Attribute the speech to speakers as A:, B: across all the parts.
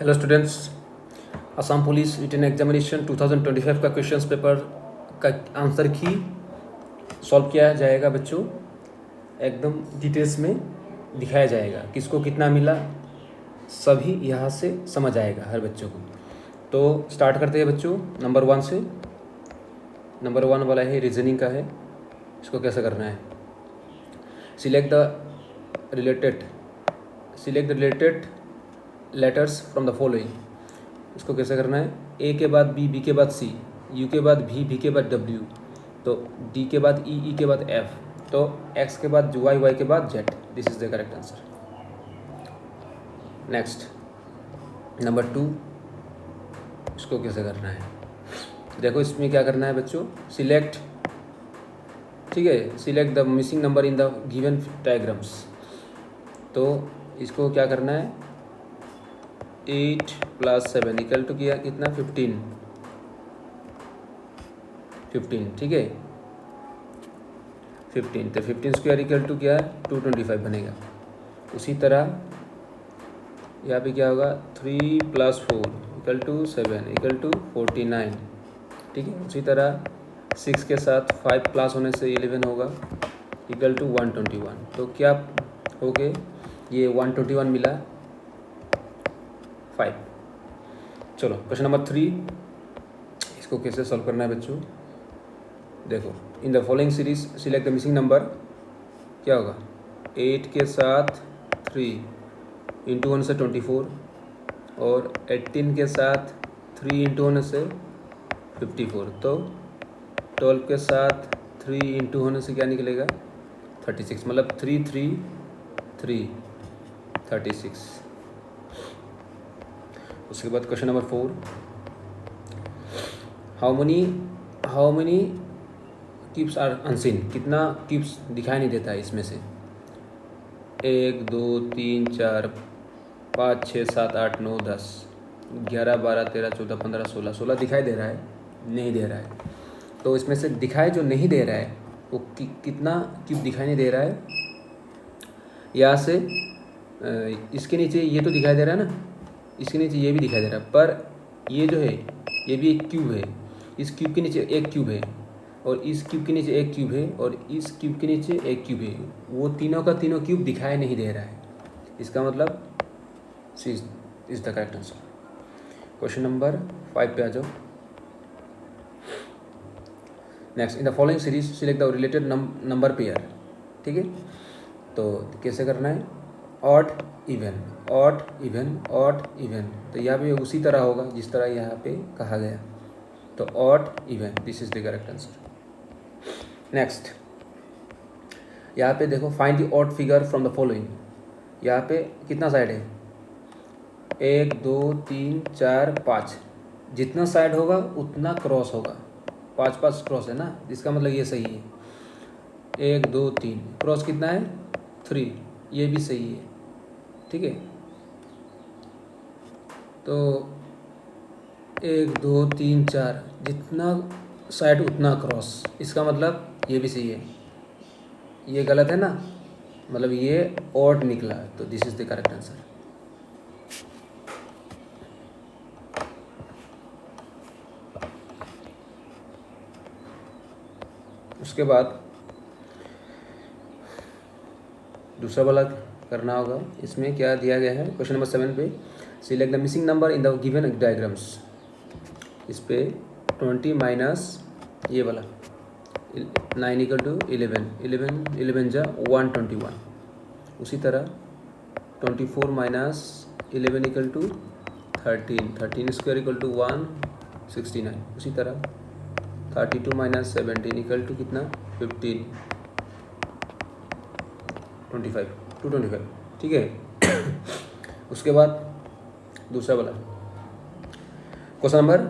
A: Hello students, Assam police written examination 2025 का questions paper का answer key solve किया जाएगा बच्चों। एकदम डिटेल्स में दिखाया जाएगा किसको कितना मिला, सभी यहाँ से समझ आएगा हर बच्चों को। तो स्टार्ट करते हैं बच्चों नंबर 1 से। नंबर 1 वाला है रीजनिंग का है। इसको कैसे करना है, select the related letters from the following. इसको कैसे करना है, ए के बाद बी, बी के बाद सी, यू के बाद भी, भी के बाद डब्ल्यू, तो डी के बाद ई, ई के बाद एफ, तो एक्स के बाद वाई, वाई के बाद Z. This is the correct answer. Next number 2, इसको कैसे करना है, देखो इसमें क्या करना है बच्चों, सिलेक्ट, ठीक है, select the missing number in the given diagrams. तो इसको क्या करना है, 8 + 7 इक्वल टू किया कितना, 15, ठीक है 15, तो 15 स्क्वायर इक्वल टू क्या है 225 बनेगा। उसी तरह यहाँ पे क्या होगा, 3 + 4 इक्वल टू 7 इक्वल टू 49, ठीक है। उसी तरह 6 के साथ 5 प्लस होने से 11 होगा इक्वल टू 121। तो क्या हो गए, ये 121 मिला 5। चलो क्वेश्चन नंबर 3, इसको कैसे सॉल्व करना है बच्चों, देखो इन the following series select the missing number. क्या होगा, 8 के साथ 3 इंटू 1 से 24, और 18 के साथ 3 इंटू 1 से 54, तो 12 के साथ 3 इंटू होने से क्या निकलेगा 36, मतलब 3 3 3 36। उसके बाद question number 4, how many cubes are unseen, कितना क्यूब्स दिखाई नहीं देता है इसमें से, 1 2 3 4 5 6 7 8 9 10 11 12 13 14 15 16 16 दिखाई दे रहा है, नहीं दे रहा है। तो इसमें से दिखाई जो नहीं दे रहा है वो कितना क्यूब दिखाई नहीं दे रहा है, यहाँ से इसके नीचे ये तो दिखाई दे रहा है ना, इसके नीचे ये भी दिखाई दे रहा है, पर ये जो है ये भी एक क्यूब है, इस क्यूब के नीचे एक क्यूब है, और इस क्यूब के नीचे एक क्यूब है, और इस क्यूब के नीचे एक क्यूब है, वो तीनों का तीनों क्यूब दिखाई नहीं दे रहा है। इसका मतलब C is the correct answer. Question number 5 पे आ जाओ। Next, in the following series select the related number pair, ठीक है। तो कैसे करना है, odd even odd even odd even, तो यहाँ पे उसी तरह होगा जिस तरह यहाँ पे कहा गया, तो odd even, this is the correct answer. Next, यहाँ पे देखो find the odd figure from the following. यहाँ पे कितना साइड है, 1 2 3 4 5, जितना साइड होगा उतना क्रॉस होगा, 5 5 क्रॉस है ना, इसका मतलब ये सही है। 1 2 3 क्रॉस कितना है 3, ये भी सही है, ठीक है। तो 1 2 3 4 जितना साइड उतना क्रॉस, इसका मतलब ये भी सही है, ये गलत है ना, मतलब ये ऑड निकला, तो this is the correct answer. उसके बाद दूसरा वाला करना होगा, इसमें क्या दिया गया है, क्वेश्चन नंबर 7 पे select the missing number in the given diagrams. इस पे 20 माइनस ये वाला 9 इक्वल टू 11 11 11 जा 121। उसी तरह 24 minus 11 equal to 13 13 square equal to 169। उसी तरह 32 माइनस 17 इक्वल टू कितना 15 25 225, ठीक है। उसके बाद दूसरा वाला क्वेश्चन नंबर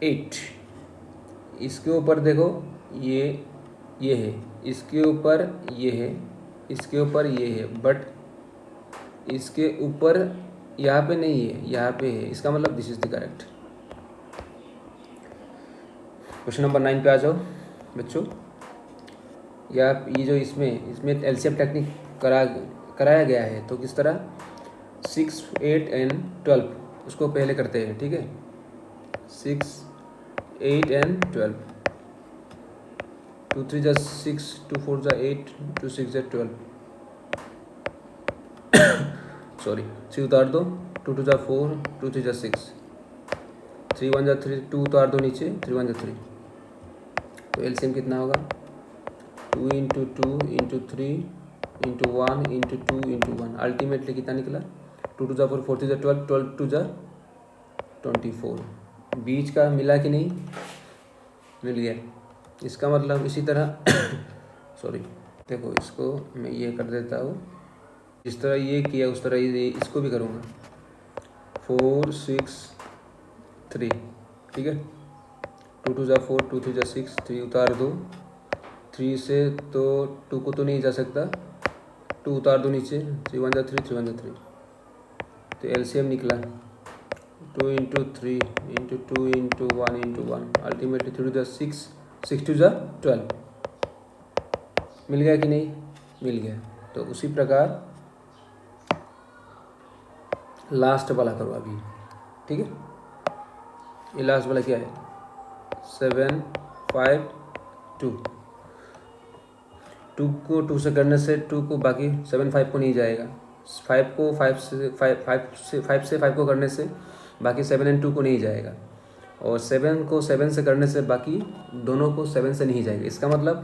A: 8, इसके ऊपर देखो ये है, इसके ऊपर ये है, इसके ऊपर ये है, बट इसके ऊपर यहाँ पे नहीं है, यहाँ पे है, इसका मतलब this is the correct. Question number 9 पे आ जाओ बच्चों। या ये जो इसमें एलसीएम टेक्निक कराया गया है, तो किस तरह 6, 8 एंड 12 उसको पहले करते हैं, ठीक है। 6, 8 एंड 12, 2 3 जा 6, 2 4 जा 8, 2 6 जा 12, सॉरी 3 उतार दो, 2 2 जा 4, 2 3 जा 6, 3 1 जा 3, 2 उतार दो नीचे, 3 1 जा 3, तो एलसीएम कितना होगा 2 into 2 into 3 into 1 into 2 into 1, ultimately कितना निकला 2 2 जा 4, 4 3 जा 12, 12 2 जा 24, बीच का मिला कि नहीं, मिल गया। इसका मतलब इसी तरह सॉरी देखो, इसको मैं ये कर देता हूँ, जिस तरह ये किया उस तरह ये इसको भी करूँगा, 4 6 3, ठीक है। 2 2 जा 4, 2 3 जा 6, 3 उतार दो, 3 से तो 2 को तो नहीं जा सकता, 2 उतार दो नीचे, 3 1 जा 3, 3 1 जा 3, तो एलसीएम निकला 2 into 3 into 2 into 1 into 1, ultimately 3 2 जा 6, 6 2 जा 12, मिल गया कि नहीं, मिल गया। तो उसी प्रकार लास्ट वाला करो अभी, ठीक है। ये लास्ट वाला क्या है 7 5 2, 2 को 2 से करने से 2 को बाकी 7 5 को नहीं जाएगा, 5 को 5 से 5 को करने से बाकी 7 एंड 2 को नहीं जाएगा, और 7 को 7 से करने से बाकी दोनों को 7 से नहीं जाएगा। इसका मतलब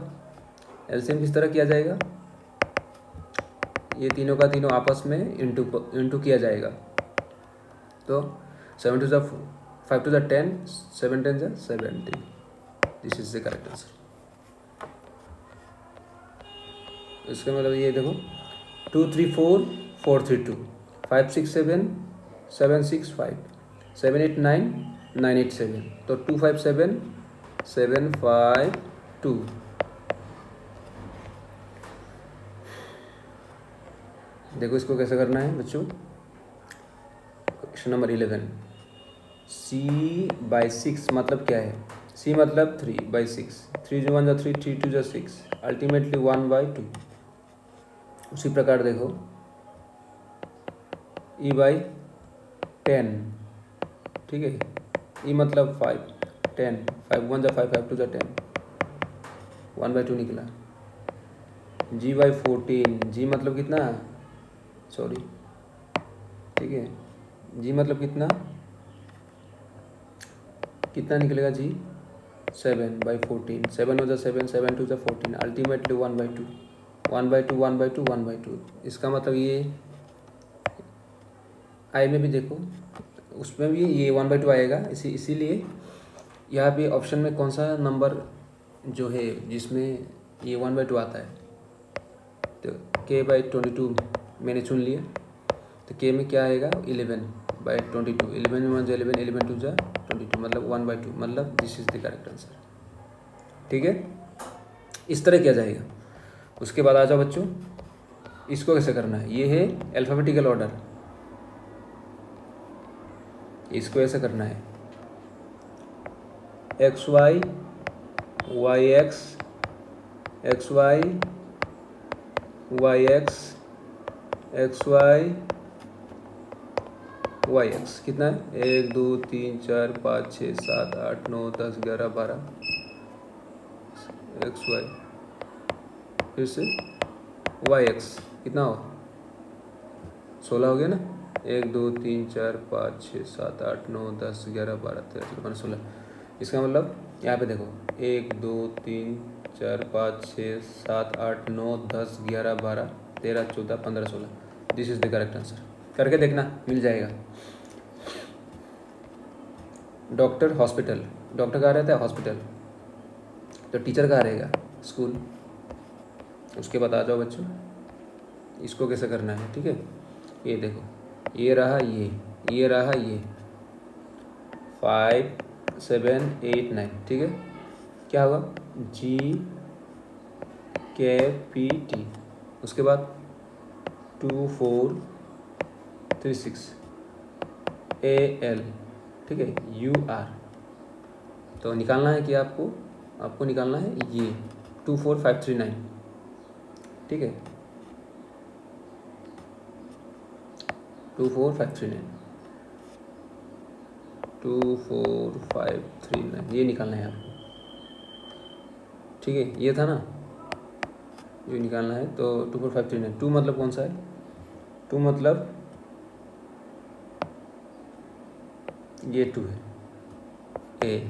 A: एलसीएम किस तरह किया जाएगा, ये तीनों का तीनों आपस में इंटू किया जाएगा, तो 7 2 जा 5 2 जा 10, 7 10 जा 70, this is the correct answer. इसका मतलब ये देखो 2 3 4 4 3 2, 5 6 7 7 6 5, 7 8 9 9 8 7, तो 2 5 7 7 5 2। देखो इसको कैसे करना है बच्चों, क्वेश्चन नंबर 11, C/6 मतलब क्या है, C मतलब 3/6, 3 1 जा 3, 3 2 जा 6, अल्टीमेटली 1/2। उसी प्रकार देखो E/10, ठीक है, E मतलब 5, 10, 5 1 जा 5, 5 2 जा 10, 1/2 निकला। G/14, G मतलब कितना, सॉरी ठीक है, G मतलब कितना कितना निकलेगा जी 7/14, 7 1 जा 7, 7 2 जा 14, अल्टीमेटली 1/2, 1/2 1/2 1/2। इसका मतलब ये आई में भी देखो, उसमें भी ये 1/2 आएगा, इसीलिए यहाँ पे ऑप्शन में कौन सा नंबर जो है जिसमें ये 1/2 आता है, तो K/22 मैंने चुन लिया, तो K में क्या आएगा 11/22, 11 में 1 जा 11, 11 2 जा 22, मतलब 1/2, मतलब this is the correct answer, ठीक है। इस तरह किया जाएगा। उसके बाद आ जाओ बच्चों, इसको कैसे करना है, ये है अल्फ़ाबेटिकल ऑर्डर, इसको ऐसे करना है XY YX XY YX XY YX, कितना है 1 2 3 4 5 6 7 8 9 10 11 12, XY फिर से YX कितना हो 16 हो गया ना, 1 2 3 4 5 6 7 8 9 10 11 12 13 14 15 16। इसका मतलब यहाँ पे देखो 1 2 3 4 5 6 7 8 9 10 11 12 13 14 15 16, this is the correct answer. करके देखना मिल जाएगा। डॉक्टर हॉस्पिटल, डॉक्टर कहाँ रहता है हॉस्पिटल, तो टीचर कहाँ रहेगा स्कूल। उसके बाद आ जाओ बच्चों, इसको कैसे करना है, ठीक है। ये देखो, ये रहा ये रहा ये 5 7 8 9, ठीक है। क्या होगा GKPT, उसके बाद 2 4 3 6 AL, ठीक है UR। तो निकालना है कि आपको निकालना है ये 2 4 5 3 9, ठीक है। 24539 24539 ये निकालना है आपको, ठीक है। ये था ना, ये निकालना है। तो 24539, 2 मतलब कौन सा है, 2 मतलब ये 2 है, ए,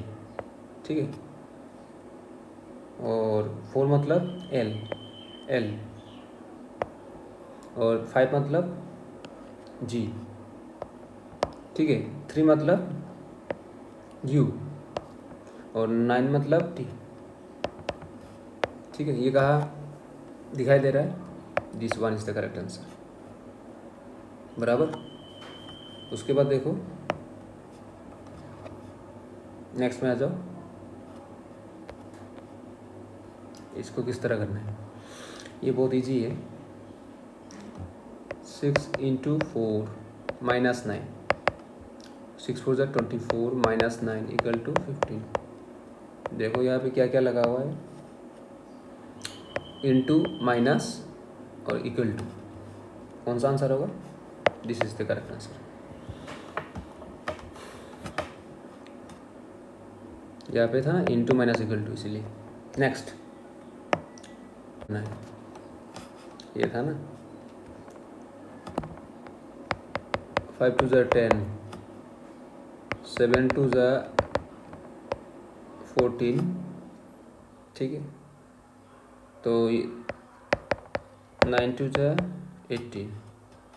A: ठीक है। और 4 मतलब एल, एल। और 5 मतलब जी, ठीक है। 3 मतलब यू। और 9 मतलब टी, ठीक है। ये कहा दिखाई दे रहा है, this one is the correct answer, बराबर। उसके बाद देखो नेक्स्ट में आ जाओ, इसको किस तरह करना है, ये बहुत इजी है। 6 इंटू 4 माइनस 9, 6 4 ज़ा 24 माइनस 9 इक्वल टू 15। देखो यहाँ पे क्या क्या लगा हुआ है, इंटू, माइनस और इक्वल टू। कौन सा आंसर होगा, this is the correct answer. यहाँ पे था ना इंटू माइनस इक्वल टू, इसीलिए। नेक्स्ट ये था ना 5 2 ज़ा 10, 7 2 ज़ा 14, ठीक है। तो 9 2 ज़ा 18,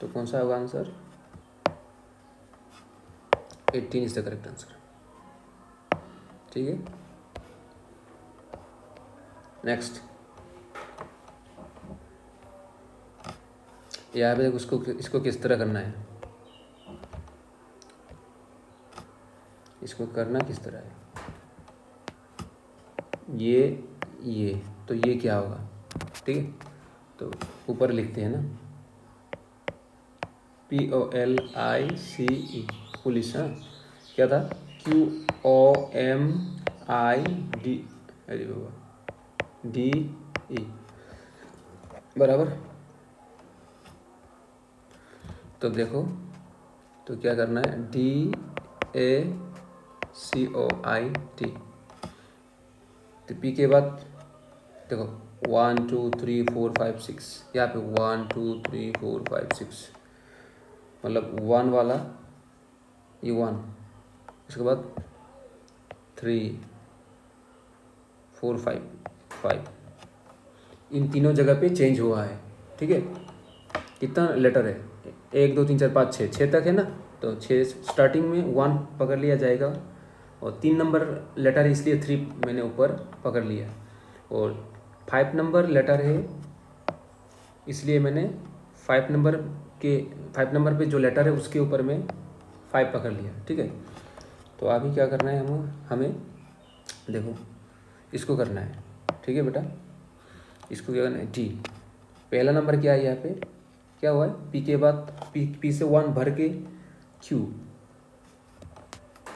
A: तो कौन सा होगा answer, 18 is the correct answer, ठीक है। नेक्स्ट यहाँ पे इसको किस तरह करना है, इसको करना किस तरह है, ये तो ये क्या होगा, ठीक है। तो ऊपर लिखते हैं ना, POLICE, पुलिस। हाँ, क्या था, QOMID, अरे बाबा, DE, बराबर। तो देखो, तो क्या करना है, DACOIT। तो P के बाद देखो 1 2 3 4 5 6, यहाँ पे 1 2 3 4 5 6, मतलब 1 वाला ये 1, उसके बाद 3 4 5, इन तीनों जगह पे चेंज हुआ है, ठीक है। कितना लेटर है, 1 2 3 4 5 6 तक है ना। तो 6 स्टार्टिंग में 1 पकड़ लिया जाएगा, और 3 नंबर लेटर है इसलिए 3 मैंने ऊपर पकड़ लिया, और 5 नंबर लेटर है इसलिए मैंने 5 नंबर पे जो लेटर है उसके ऊपर मैं 5 पकड़ लिया, ठीक है। तो अभी क्या करना है, हमें देखो इसको करना है, ठीक है बेटा। इसको क्या करना है, टी, पहला नंबर क्या है, यहाँ पे क्या हुआ है, पी के बाद पी से 1 भर के क्यू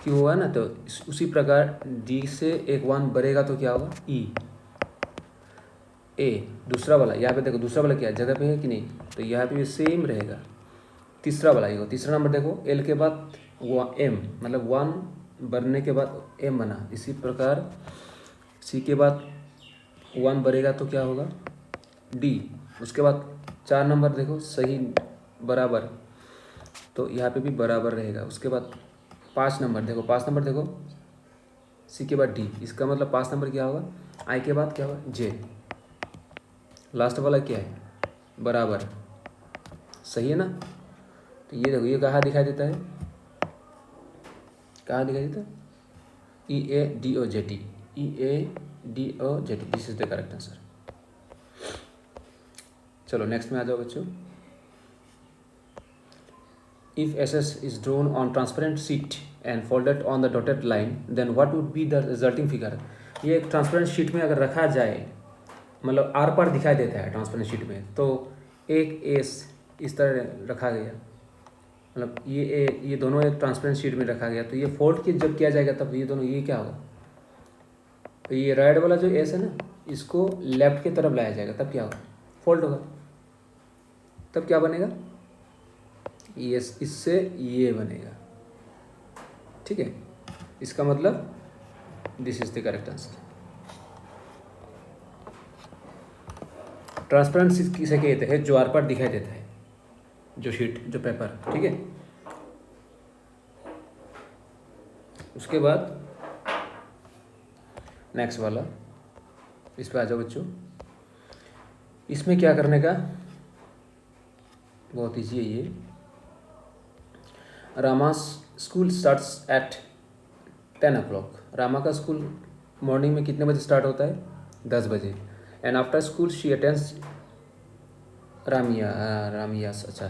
A: हुआ ना। तो उसी प्रकार डी से एक 1 भरेगा तो क्या होगा, ई, ए, दूसरा वाला यहाँ पे देखो, दूसरा वाला क्या जगह पे है कि नहीं, तो यहाँ पे भी सेम रहेगा। तीसरा वाला ये, तीसरा नंबर देखो, एल के बाद वो एम, मतलब 1 भरने के बाद एम बना। इसी प्रकार सी के बाद 1 भरेगा तो क्या होगा, डी। उसके बाद 4 नंबर देखो सही बराबर, तो यहाँ पे भी बराबर रहेगा। उसके बाद 5 नंबर देखो, 5 नंबर देखो, सी के बाद डी, इसका मतलब 5 नंबर क्या होगा, आई के बाद क्या होगा, जे। लास्ट वाला क्या है, बराबर, सही है ना। तो ये देखो, ये कहाँ दिखाई देता है, कहाँ दिखाई देता है, EADOZT, EADOZT, this is the correct answer. चलो नेक्स्ट में आ जाओ बच्चों। If SS is drawn on transparent sheet and folded on the dotted line, then what would be the resulting figure? ये एक ट्रांसपेरेंट शीट में अगर रखा जाए, मतलब आर पार दिखाई देता है ट्रांसपेरेंट शीट में, तो एक एस इस तरह रखा गया, मतलब ये दोनों एक ट्रांसपेरेंट शीट में रखा गया, तो ये फोल्ड की जब किया जाएगा तब ये दोनों, ये क्या होगा, तो ये राइट वाला जो एस है ना, इसको लेफ्ट की तरफ लाया जाएगा, तब क्या होगा, फोल्ड होगा। तब क्या बनेगा, ये इससे ये बनेगा, ठीक है। इसका मतलब this is the correct answer. Transparency किसे कहते हैं? जो आर पार दिखाई देता है, जो शीट, जो पेपर, ठीक है। उसके बाद नेक्स्ट वाला, इस पे आ जाओ बच्चों। इसमें क्या करने का, बहुत ईजी है ये। Rama's school starts at 10 o'clock। Rama का स्कूल मॉर्निंग में कितने बजे स्टार्ट होता है? 10 बजे। And after school she attends Ramya's, अच्छा।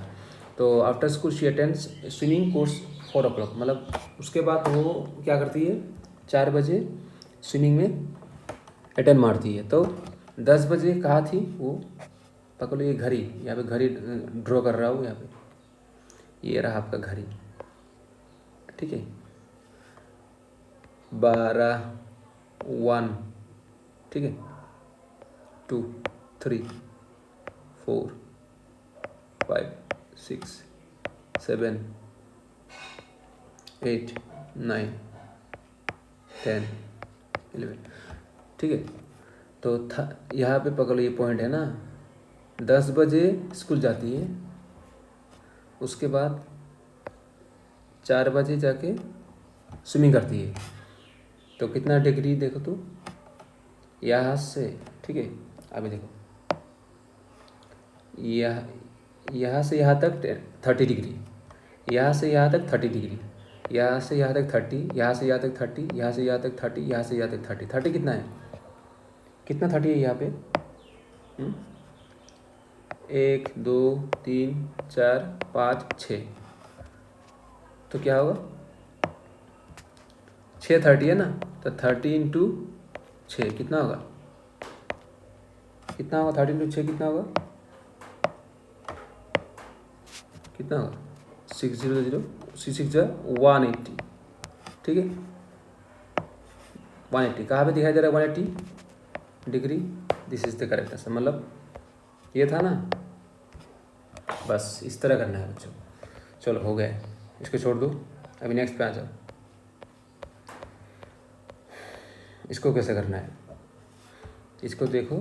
A: तो after school she attends swimming course 4 o'clock। मतलब उसके बाद वो क्या करती है? 4 बजे स्विमिंग में अटेंड मारती है। तो 10 बजे कहाँ थी वो? पकड़ लो, ये घड़ी, यहाँ पे घड़ी ड्रॉ कर रहा हूँ यहाँ पे, ये रहा आपका घड़ी, ठीक है। 12, 1, ठीक है, 2, 3, 4, 5, 6, 7, 8, 9, 10, 11, ठीक है। तो यहाँ पे पकड़ लो, ये पॉइंट है ना, 10 बजे स्कूल जाती है, उसके बाद 4 बजे जाके स्विमिंग करती है। तो कितना डिग्री देखो तो, यहाँ से, ठीक है। अभी देखो, यहाँ से यहाँ तक 30 डिग्री, यहाँ से यहाँ तक 30 डिग्री, यहाँ से यहाँ तक 30, यहाँ से यहाँ तक 30, यहाँ से यहाँ तक 30, यहाँ से यहाँ तक 30। 30 कितना है? कितना 30 है यहाँ पे? 1, 2, 3, 4, 5, 6। तो क्या होगा? 6 30 है ना, तो 30 इंटू 6 कितना होगा? कितना होगा? 30 इंटू 6 कितना होगा? कितना होगा? 600, 6 180, ठीक है। 180 कहाँ पे दिखाई दे रहा है? 180 degree. This is the correct answer. मतलब ये था ना, बस इस तरह करना है बच्चों। चलो हो गया, इसको छोड़ दो, अभी नेक्स्ट पे आ जाओ। इसको कैसे करना है? इसको देखो,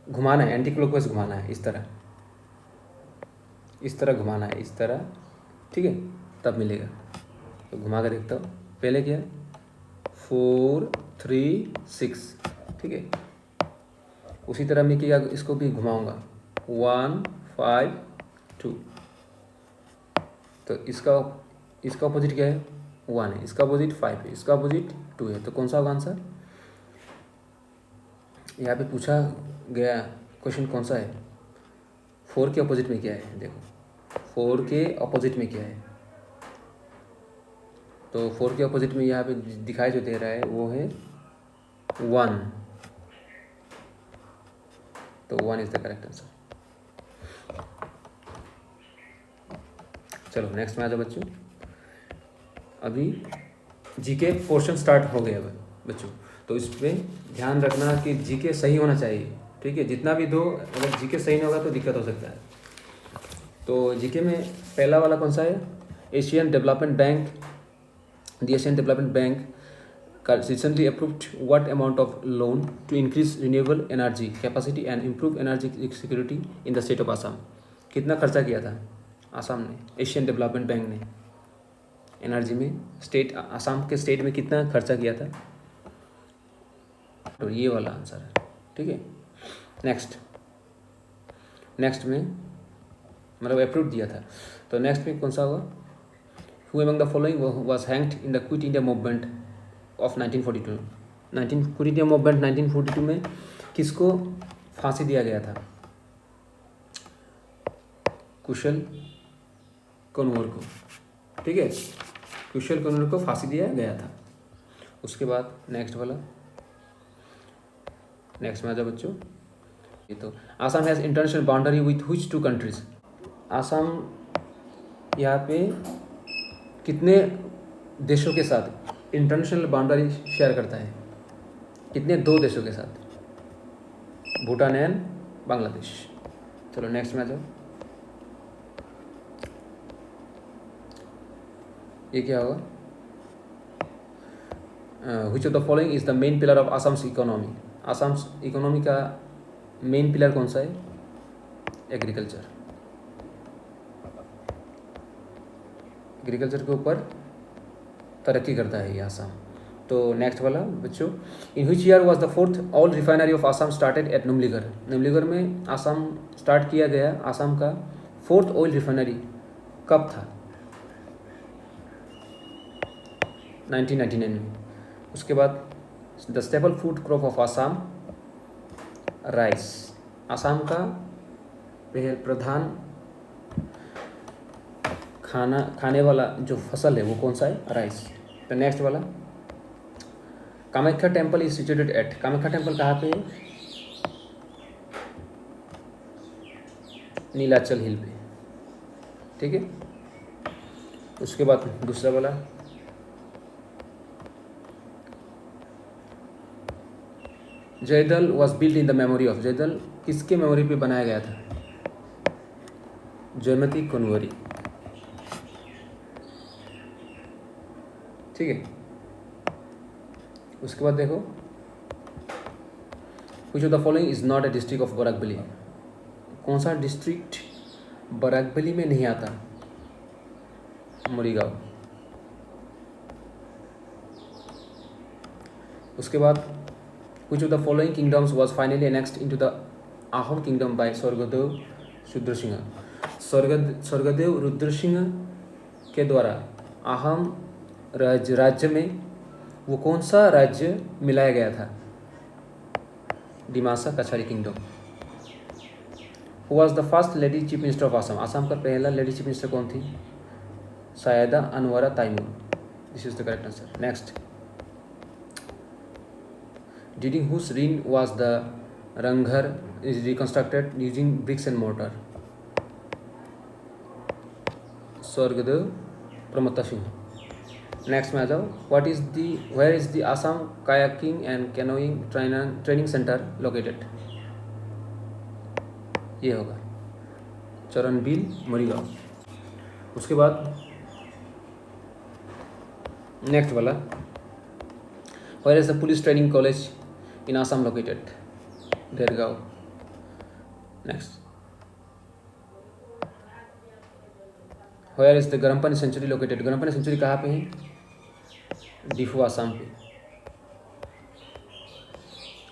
A: घुमाना है, एंटी क्लॉकवाइज घुमाना है, इस तरह, इस तरह घुमाना है, इस तरह, ठीक है, तब मिलेगा। तो घुमा कर देखता हूँ। पहले क्या है? 4, 3, 6, ठीक है। उसी तरह मैं क्या, इसको भी घुमाऊंगा, 1, 5, 2। तो इसका अपोजिट क्या है? 1 है, इसका अपोजिट 5 है, इसका अपोजिट 2 है। तो कौन सा होगा आंसर? यहाँ पे पूछा गया क्वेश्चन कौन सा है? 4 के अपोजिट में क्या है? देखो, 4 के अपोजिट में क्या है? तो 4 के अपोजिट में यहाँ पे दिखाई जो दे रहा है वो है 1। तो 1 इज द करेक्ट आंसर। चलो नेक्स्ट में आ जाओ बच्चों। अभी जीके पोर्शन स्टार्ट हो गया बच्चों, तो इस पर ध्यान रखना कि जीके सही होना चाहिए, ठीक है। जितना भी दो, अगर जीके सही नहीं होगा तो दिक्कत हो सकता है। तो जीके में पहला वाला कौन सा है? Asian development bank, the Asian development bank recently approved what amount of loan to increase renewable energy capacity and improve energy security in the state of Assam। कितना खर्चा किया था आसाम ने, एशियन डेवलपमेंट बैंक ने एनर्जी में? State Assam के state में कितना खर्चा किया था? तो ये वाला आंसर है, ठीक है। नेक्स्ट में मतलब अप्रूव दिया था, तो नेक्स्ट में कौन सा होगा? Who among the following was hanged in the quit India movement of 1942। Quit India movement 1942 में किसको फांसी दिया गया था? कुशल कनवर को, ठीक है। कुशल कनवर को फांसी दिया गया था। उसके बाद नेक्स्ट वाला, नेक्स्ट में आ जाओ बच्चों। ये तो Assam has international boundary with which 2 countries? Assam यहाँ पे कितने देशों के साथ इंटरनेशनल बाउंड्री शेयर करता है? कितने? 2 देशों के साथ, भूटान एंड बांग्लादेश। चलो नेक्स्ट में आ जाओ। ये क्या होगा? विच of the following is the main pillar of Assam's economy? Assam's economy का मेन पिलर कौन सा है? एग्रीकल्चर। एग्रीकल्चर के ऊपर तरक्की करता है ये आसाम। तो नेक्स्ट वाला बच्चों, in which year was the fourth oil refinery of Assam started at Numaligarh? Numaligarh में आसाम स्टार्ट किया गया आसाम का फोर्थ ऑयल रिफाइनरी कब था? 1999 में। उसके बाद the staple food crop of Assam, rice. Assam का प्रधान खाने वाला जो फसल है वो कौन सा है? राइस। तो नेक्स्ट वाला, Kamakhya temple is situated at? Kamakhya temple कहाँ पे है? नीलाचल हिल पे, ठीक है। उसके बाद दूसरा वाला, Joydol was build in the memory of? Joydol किसके मेमोरी पे बनाया गया था? जयमती कुंवरी, ठीक है। उसके बाद देखो, which of the following is not a district of Barak Valley? कौन सा डिस्ट्रिक्ट बराकबली में नहीं आता? मोरीगांव। उसके बाद विच of the following kingdoms was finally annexed into the आहम किंगडम बाय स्वर्गदेव रुद्रसिंह? स्वर्गदेव रुद्रसिंह के द्वारा आहम राज्य में वो कौन सा राज्य मिलाया गया था? Dimasa Kachari kingdom. Who was the first lady chief minister of Assam? Assam का पहला लेडी चीफ मिनिस्टर कौन थी? Syeda Anwara Taimur. This is the correct answer. Next, during whose reign was the Ranghar is reconstructed using bricks and mortar? Swargadeo Pramatta Singha. Next में आ जाओ, where is the Assam kayaking and canoeing training centre located? ये होगा चरणबील, मोरीगांव। उसके बाद next वाला, where is the police training college in Assam located? Dergaon. Next, where is the Garampani sanctuary located? Garampani sanctuary कहाँ पे है? डिफू, आसाम पे।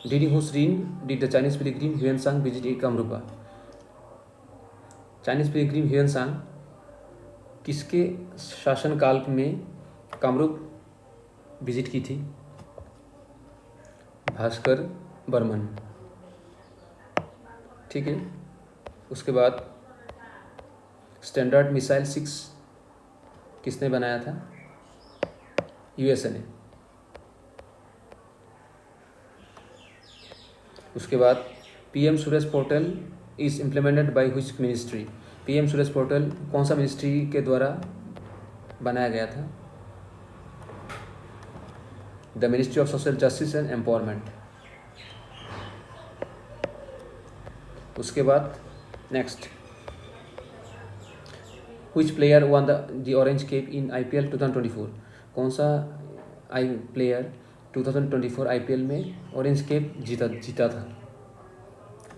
A: During whose reign did the Chinese pilgrim Huansang visit Kamarupa? Chinese pilgrim Hiuen किसके शासनकाल में कामरूप विजिट की थी? भास्कर बर्मन, ठीक है। उसके बाद स्टैंडर्ड मिसाइल 6 किसने बनाया था? यूएसए ने। उसके बाद PM Suraj portal is implemented by which ministry? PM Suraj portal कौन सा मिनिस्ट्री के द्वारा बनाया गया था? The ministry of social justice and empowerment. उसके बाद next, which player one the orange cap in IPL 2024? कौन सा प्लेयर 2024 आईपीएल में ऑरेंज कैप जीता था?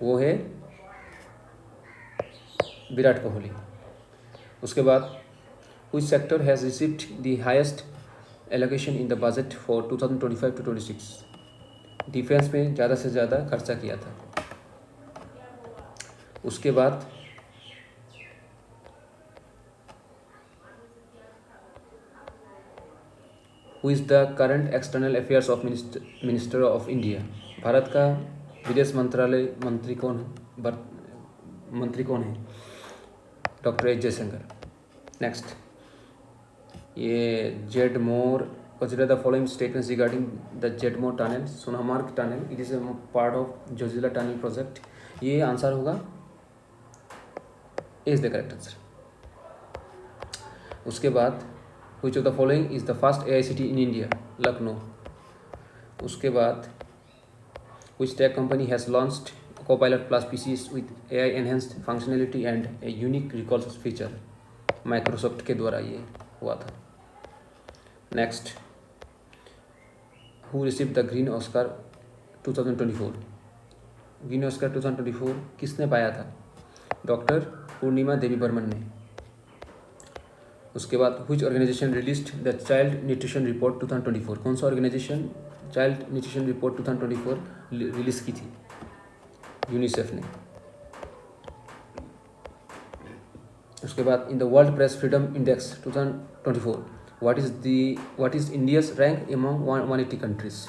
A: वो है विराट कोहली। उसके बाद which sector has received the highest allocation in the budget for 2025 to 26? Defence में ज़्यादा से ज़्यादा खर्चा किया था। उसके बाद who is the current external affairs of minister of India? भारत का विदेश मंत्रालय मंत्री कौन है? Doctor S Jaishankar. नेक्स्ट, ये Z Morh consider the following statements regarding the Jedmore tunnel. Sonamarg tunnel, it is a part of Zojila tunnel project. ये आंसर होगा, इज द करेक्ट आंसर। उसके बाद which of the following is the first AICT in India? Lucknow. उसके बाद which tech company has launched Copilot Plus PCs with AI enhanced functionality and a unique recall feature? Microsoft के द्वारा ये हुआ था। Next, who receive the green Oscar 2024? Green Oscar 2024 किसने पाया था? डॉक्टर पूर्णिमा देवी बर्मन ने। उसके बाद which organization released the child nutrition report 2024? कौन सा organization child nutrition report 2024 release की थी? यूनिसेफ ने। उसके बाद in the world press freedom index 2024 what is India's rank among 180 countries?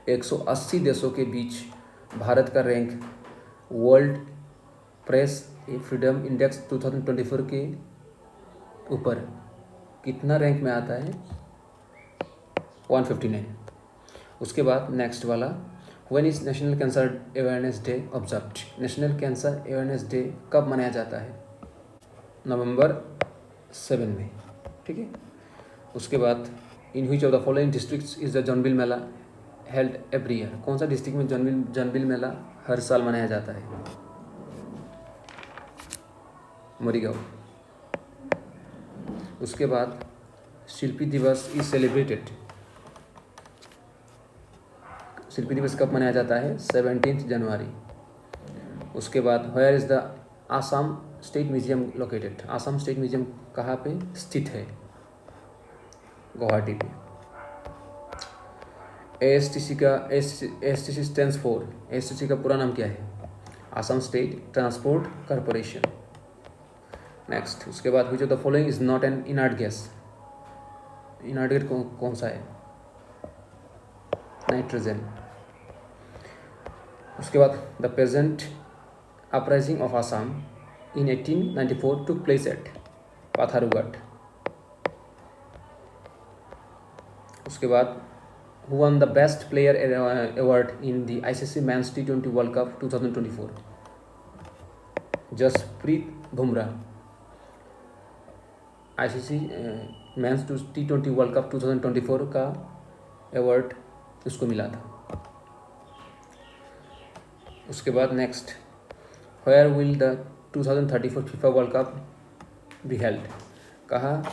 A: 180 देशों के बीच भारत का rank world press freedom index 2024 के ऊपर कितना रैंक में आता है? 159। उसके बाद नेक्स्ट वाला, when is national cancer awareness day observed? National cancer awareness day कब मनाया जाता है? नवंबर 7 में। ठीक है। उसके बाद in which of the following districts is the Jonbeel Mela held every year? कौन सा डिस्ट्रिक्ट में जॉनबिल मेला हर साल मनाया जाता है? मरीगांव। उसके बाद शिल्पी दिवस इज सेलिब्रेटेड। शिल्पी दिवस कब मनाया जाता है? 17 जनवरी। उसके बाद where is the Assam state museum located? Assam state museum कहाँ पे स्थित है? गुवाहाटी पे। ASTC का ASTC स्टैंड्स फॉर, ASTC का पूरा नाम क्या है? Assam state transport corporation. Next, उसके बाद which of the following is not an inert gas? Inert gas कौन सा है? नाइट्रोजन। उसके बाद the peasant uprising of Assam in 1894 took place at Patharughat. उसके बाद who won the best player award in the ICC Men's T20 World Cup 2024? Jasprit Bumrah. ICC Men's T20 World Cup 2024 का award उसको मिला था। उसके बाद next, where will the 2034 FIFA World Cup be held? कहाँ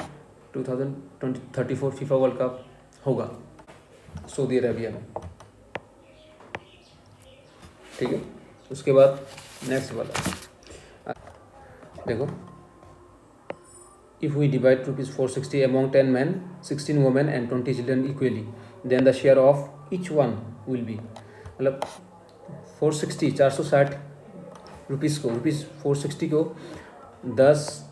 A: 2034 FIFA World Cup होगा? Saudi Arabia में। ठीक है। उसके बाद नेक्स्ट वाला देखो, if we divide ₹460 among 10 men, 16 women and 20 children equally, then the share of each one will be, मतलब 460 रुपीज़ को, ₹460 को 10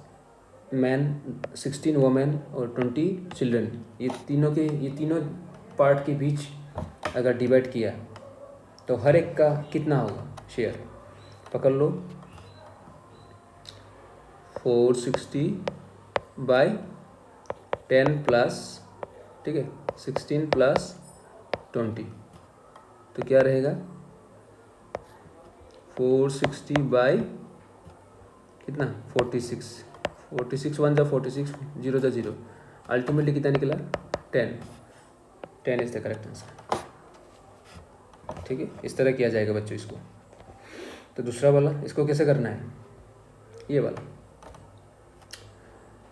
A: मैन, 16 वोमेन और 20 चिल्ड्रन, ये तीनों पार्ट के बीच अगर डिवाइड किया तो हर एक का कितना होगा शेयर? पकड़ लो, 460/10 प्लस, ठीक है, 16 प्लस 20, तो क्या रहेगा? 460 बाई कितना? 46 1 जा 46, 0 जा 0, अल्टीमेटली कितना निकला? 10 इज द करेक्ट आंसर। ठीक है, इस तरह किया जाएगा बच्चों इसको। तो दूसरा वाला, इसको कैसे करना है? ये वाला,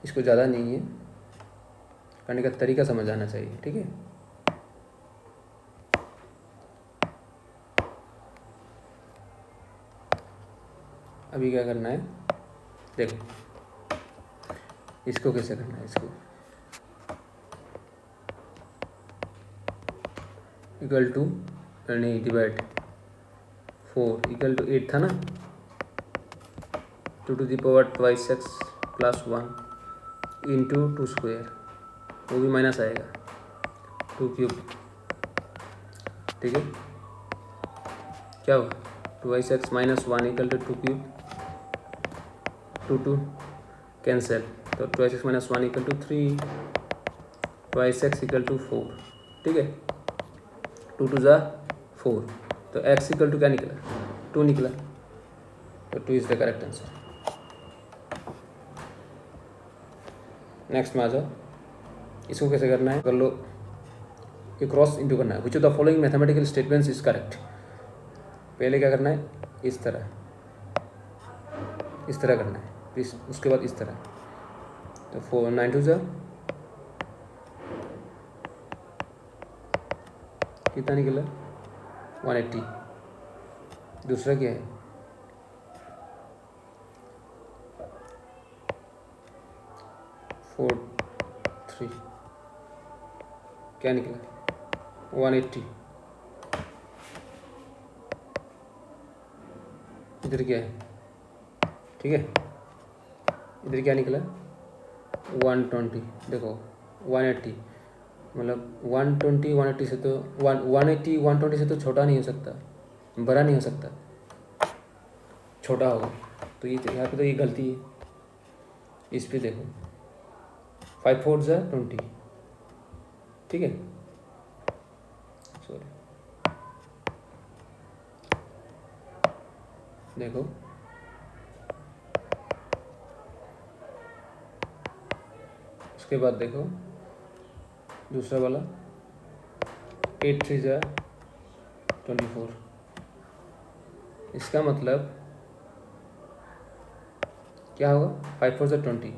A: इसको ज़्यादा नहीं है करने का तरीका समझ आना चाहिए। ठीक है, अभी क्या करना है देखो, इसको कैसे करना है? इसको इक्वल टू, नहीं डिवाइड, 4 इक्वल टू 8 था ना, 2 to the power 2x plus 1 into 2 square, वो भी माइनस आएगा, 2 क्यूब। ठीक है, क्या होगा? 2x minus 1 equal to 2 cube, 2 cancel, तो 2x minus 1 equal to 3, 2x equal to 4। ठीक है, 2 2 जा 4, तो x इक्वल टू क्या निकला? 2 निकला, तो 2 is the correct answer. Next में आ जाओ, इसको कैसे करना है? कर लो, ये क्रॉस इंटू करना है। विच of the following mathematical statements is correct? पहले क्या करना है? इस तरह करना है, उसके बाद इस तरह, तो 9 2 जा कितना निकला 180। दूसरा क्या है 4 3 क्या निकला 180। इधर क्या है ठीक है, इधर क्या निकला 120। देखो 180 मतलब 120 180 से तो 180 120 से तो छोटा नहीं हो सकता, बड़ा नहीं हो सकता, छोटा होगा। तो ये यहाँ पे तो ये गलती है। इस पे देखो 5 4 जा 20, ठीक है, सॉरी देखो उसके बाद देखो दूसरा वाला 8 3 जा 24। इसका मतलब क्या होगा 5 4 जा 20,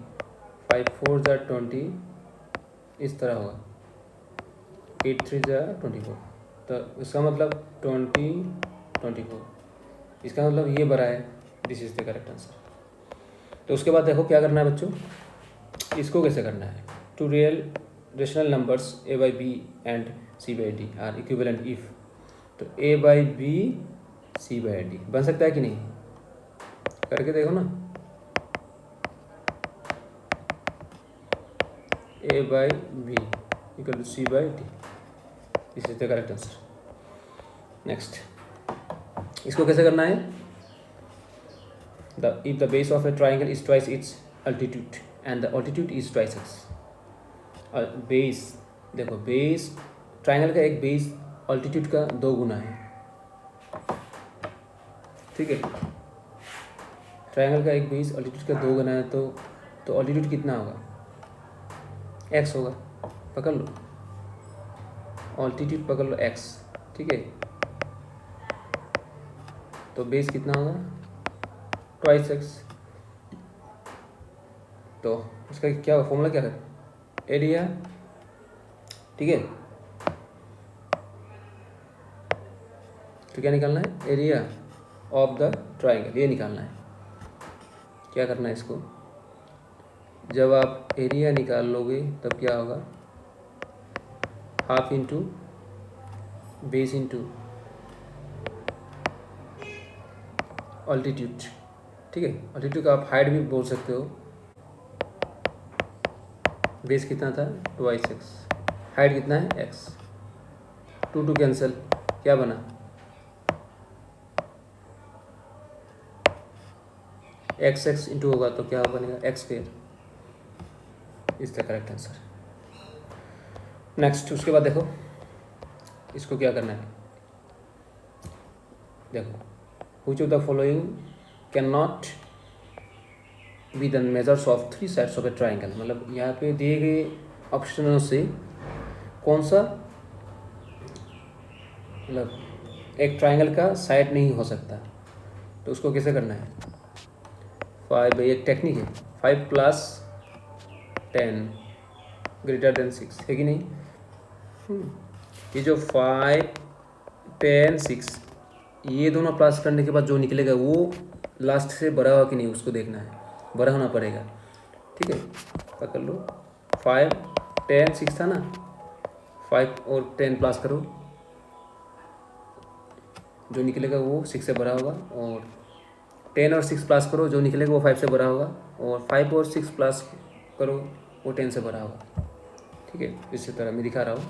A: 5 4 जा 20 इस तरह होगा, 8 3 जा 24। तो इसका मतलब 20 24, इसका मतलब ये बड़ा है। This is the correct answer. तो उसके बाद देखो क्या करना है बच्चों, इसको कैसे करना है। Two real rational numbers a by b and c by d are equivalent if. तो a by b c by d बन सकता है कि नहीं, करके देखो ना। a by b equal to c by d, this is the correct answer. Next इसको कैसे करना है। If the base of a triangle is twice its altitude and the altitude is twice x। Base देखो, base triangle का एक base altitude का 2 गुना है, ठीक है। ट्राइंगल का एक बेस ऑल्टीट्यूड का 2 गुना है, तो ऑल्टीट्यूड कितना होगा x होगा। पकड़ लो ऑल्टीट्यूड, पकड़ लो x, ठीक है। तो बेस कितना होगा ट्वाइस x। तो उसका क्या फॉर्मूला क्या है, एरिया, ठीक है। तो क्या निकालना है, एरिया ऑफ द ट्राइंगल, ये निकालना है। क्या करना है इसको, जब आप एरिया निकाल लोगे तब क्या होगा, half into base into altitude, ठीक है। ऑल्टीट्यूड का आप हाइट भी बोल सकते हो। बेस कितना था ट्वाइस एक्स, हाइट कितना है एक्स, 2 2 कैंसिल, क्या बना एक्स एक्स इंटू होगा तो क्या बनेगा x square, is the correct answer. Next उसके बाद देखो इसको क्या करना है। देखो which of the following can not be the measures of 3 sides of A triangle. मतलब यहाँ पे दिए गए ऑप्शनों से कौन सा मतलब एक ट्राइंगल का साइड नहीं हो सकता। तो उसको कैसे करना है, 5 एक टेक्निक है, 5 + 10 ग्रेटर देन 6 है कि नहीं। ये जो 5 10 6 ये दोनों प्लस करने के बाद जो निकलेगा वो लास्ट से बड़ा होगा कि नहीं उसको देखना है, बड़ा होना पड़ेगा, ठीक है। पकड़ लो 5 10 6 था ना, 5 और 10 प्लस करो, जो निकलेगा वो 6 से बड़ा होगा, और 10 और 6 प्लस करो, जो निकलेगा वो 5 से बड़ा होगा, और 5 और 6 प्लस करो वो 10 से बड़ा होगा, ठीक है। इसी तरह मैं दिखा रहा हूँ,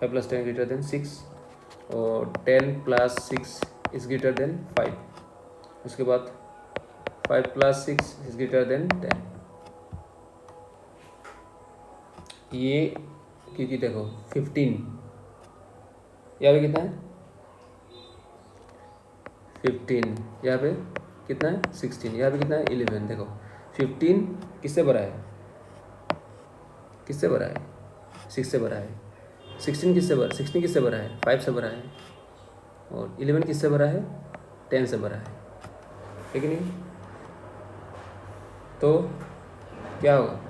A: 5 + 10 ग्रेटर देन 6 और 10 + 6 इज ग्रेटर देन 5। उसके बाद 5 + 6 इज ग्रेटर देन 10। ये क्योंकि देखो 15 यहाँ पे कितना है 15, यहाँ पे कितना है 16, यहाँ पे कितना है 11। देखो 15 किससे बड़ा है, किससे बड़ा है 6 से बड़ा है, 16 किससे बड़ा, 16 किससे बड़ा है 5 से बड़ा है, और 11 किससे बड़ा है 10 से बड़ा है, ठीक है नहीं। तो क्या होगा,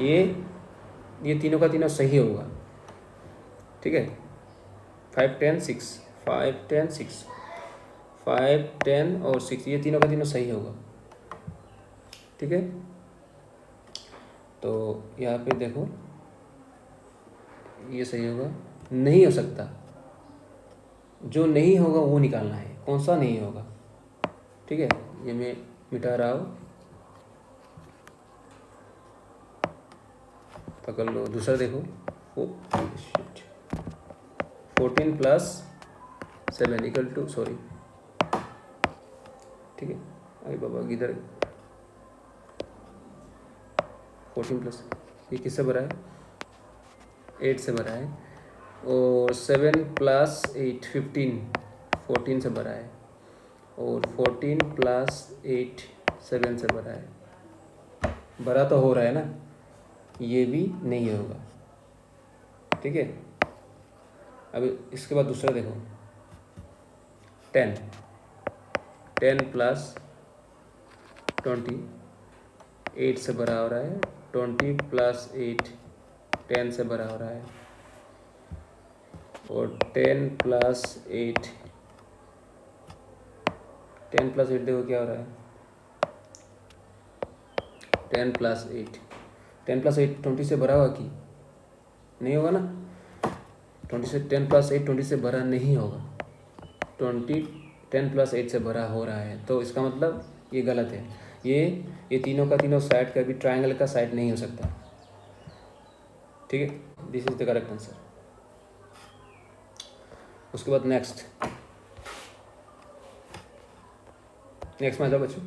A: ये तीनों का तीनों सही होगा, ठीक है। 5 10 6, 5 10 6, 5 10 और 6, ये तीनों का तीनों सही होगा। ठीक है, तो यहाँ पे देखो ये सही होगा, नहीं हो सकता, जो नहीं होगा वो निकालना है, कौन सा नहीं होगा। ठीक है, ये मैं मिटा रहा हूँ, पकड़ लो। दूसरा देखो, 14 प्लस 7 इक्वल टू, सॉरी, ठीक है, अरे बाबा किधर, 14 प्लस, ये किससे भरा है, 8 से भरा है, और 7 प्लस 8 15, 14 से भरा है, और 14 प्लस 8 7 से भरा है, भरा तो हो रहा है ना, ये भी नहीं होगा। ठीक है, अब इसके बाद दूसरा देखो, 10 10 प्लस 20 8 से भरा हो रहा है, 20 प्लस 8 10 से भरा हो रहा है, और 10 प्लस 8 देखो क्या हो रहा है, 10 प्लस 8 20 से भरा होगा कि नहीं होगा ना, 20 से 10 प्लस 8 20 से भरा नहीं होगा, 10 प्लस 8 से भरा हो रहा है, तो इसका मतलब ये गलत है। ये तीनों का तीनों साइड का भी ट्रायंगल का साइड नहीं हो सकता। ठीक है, this is the correct answer. उसके बाद नेक्स्ट में आ जाओ बच्चों,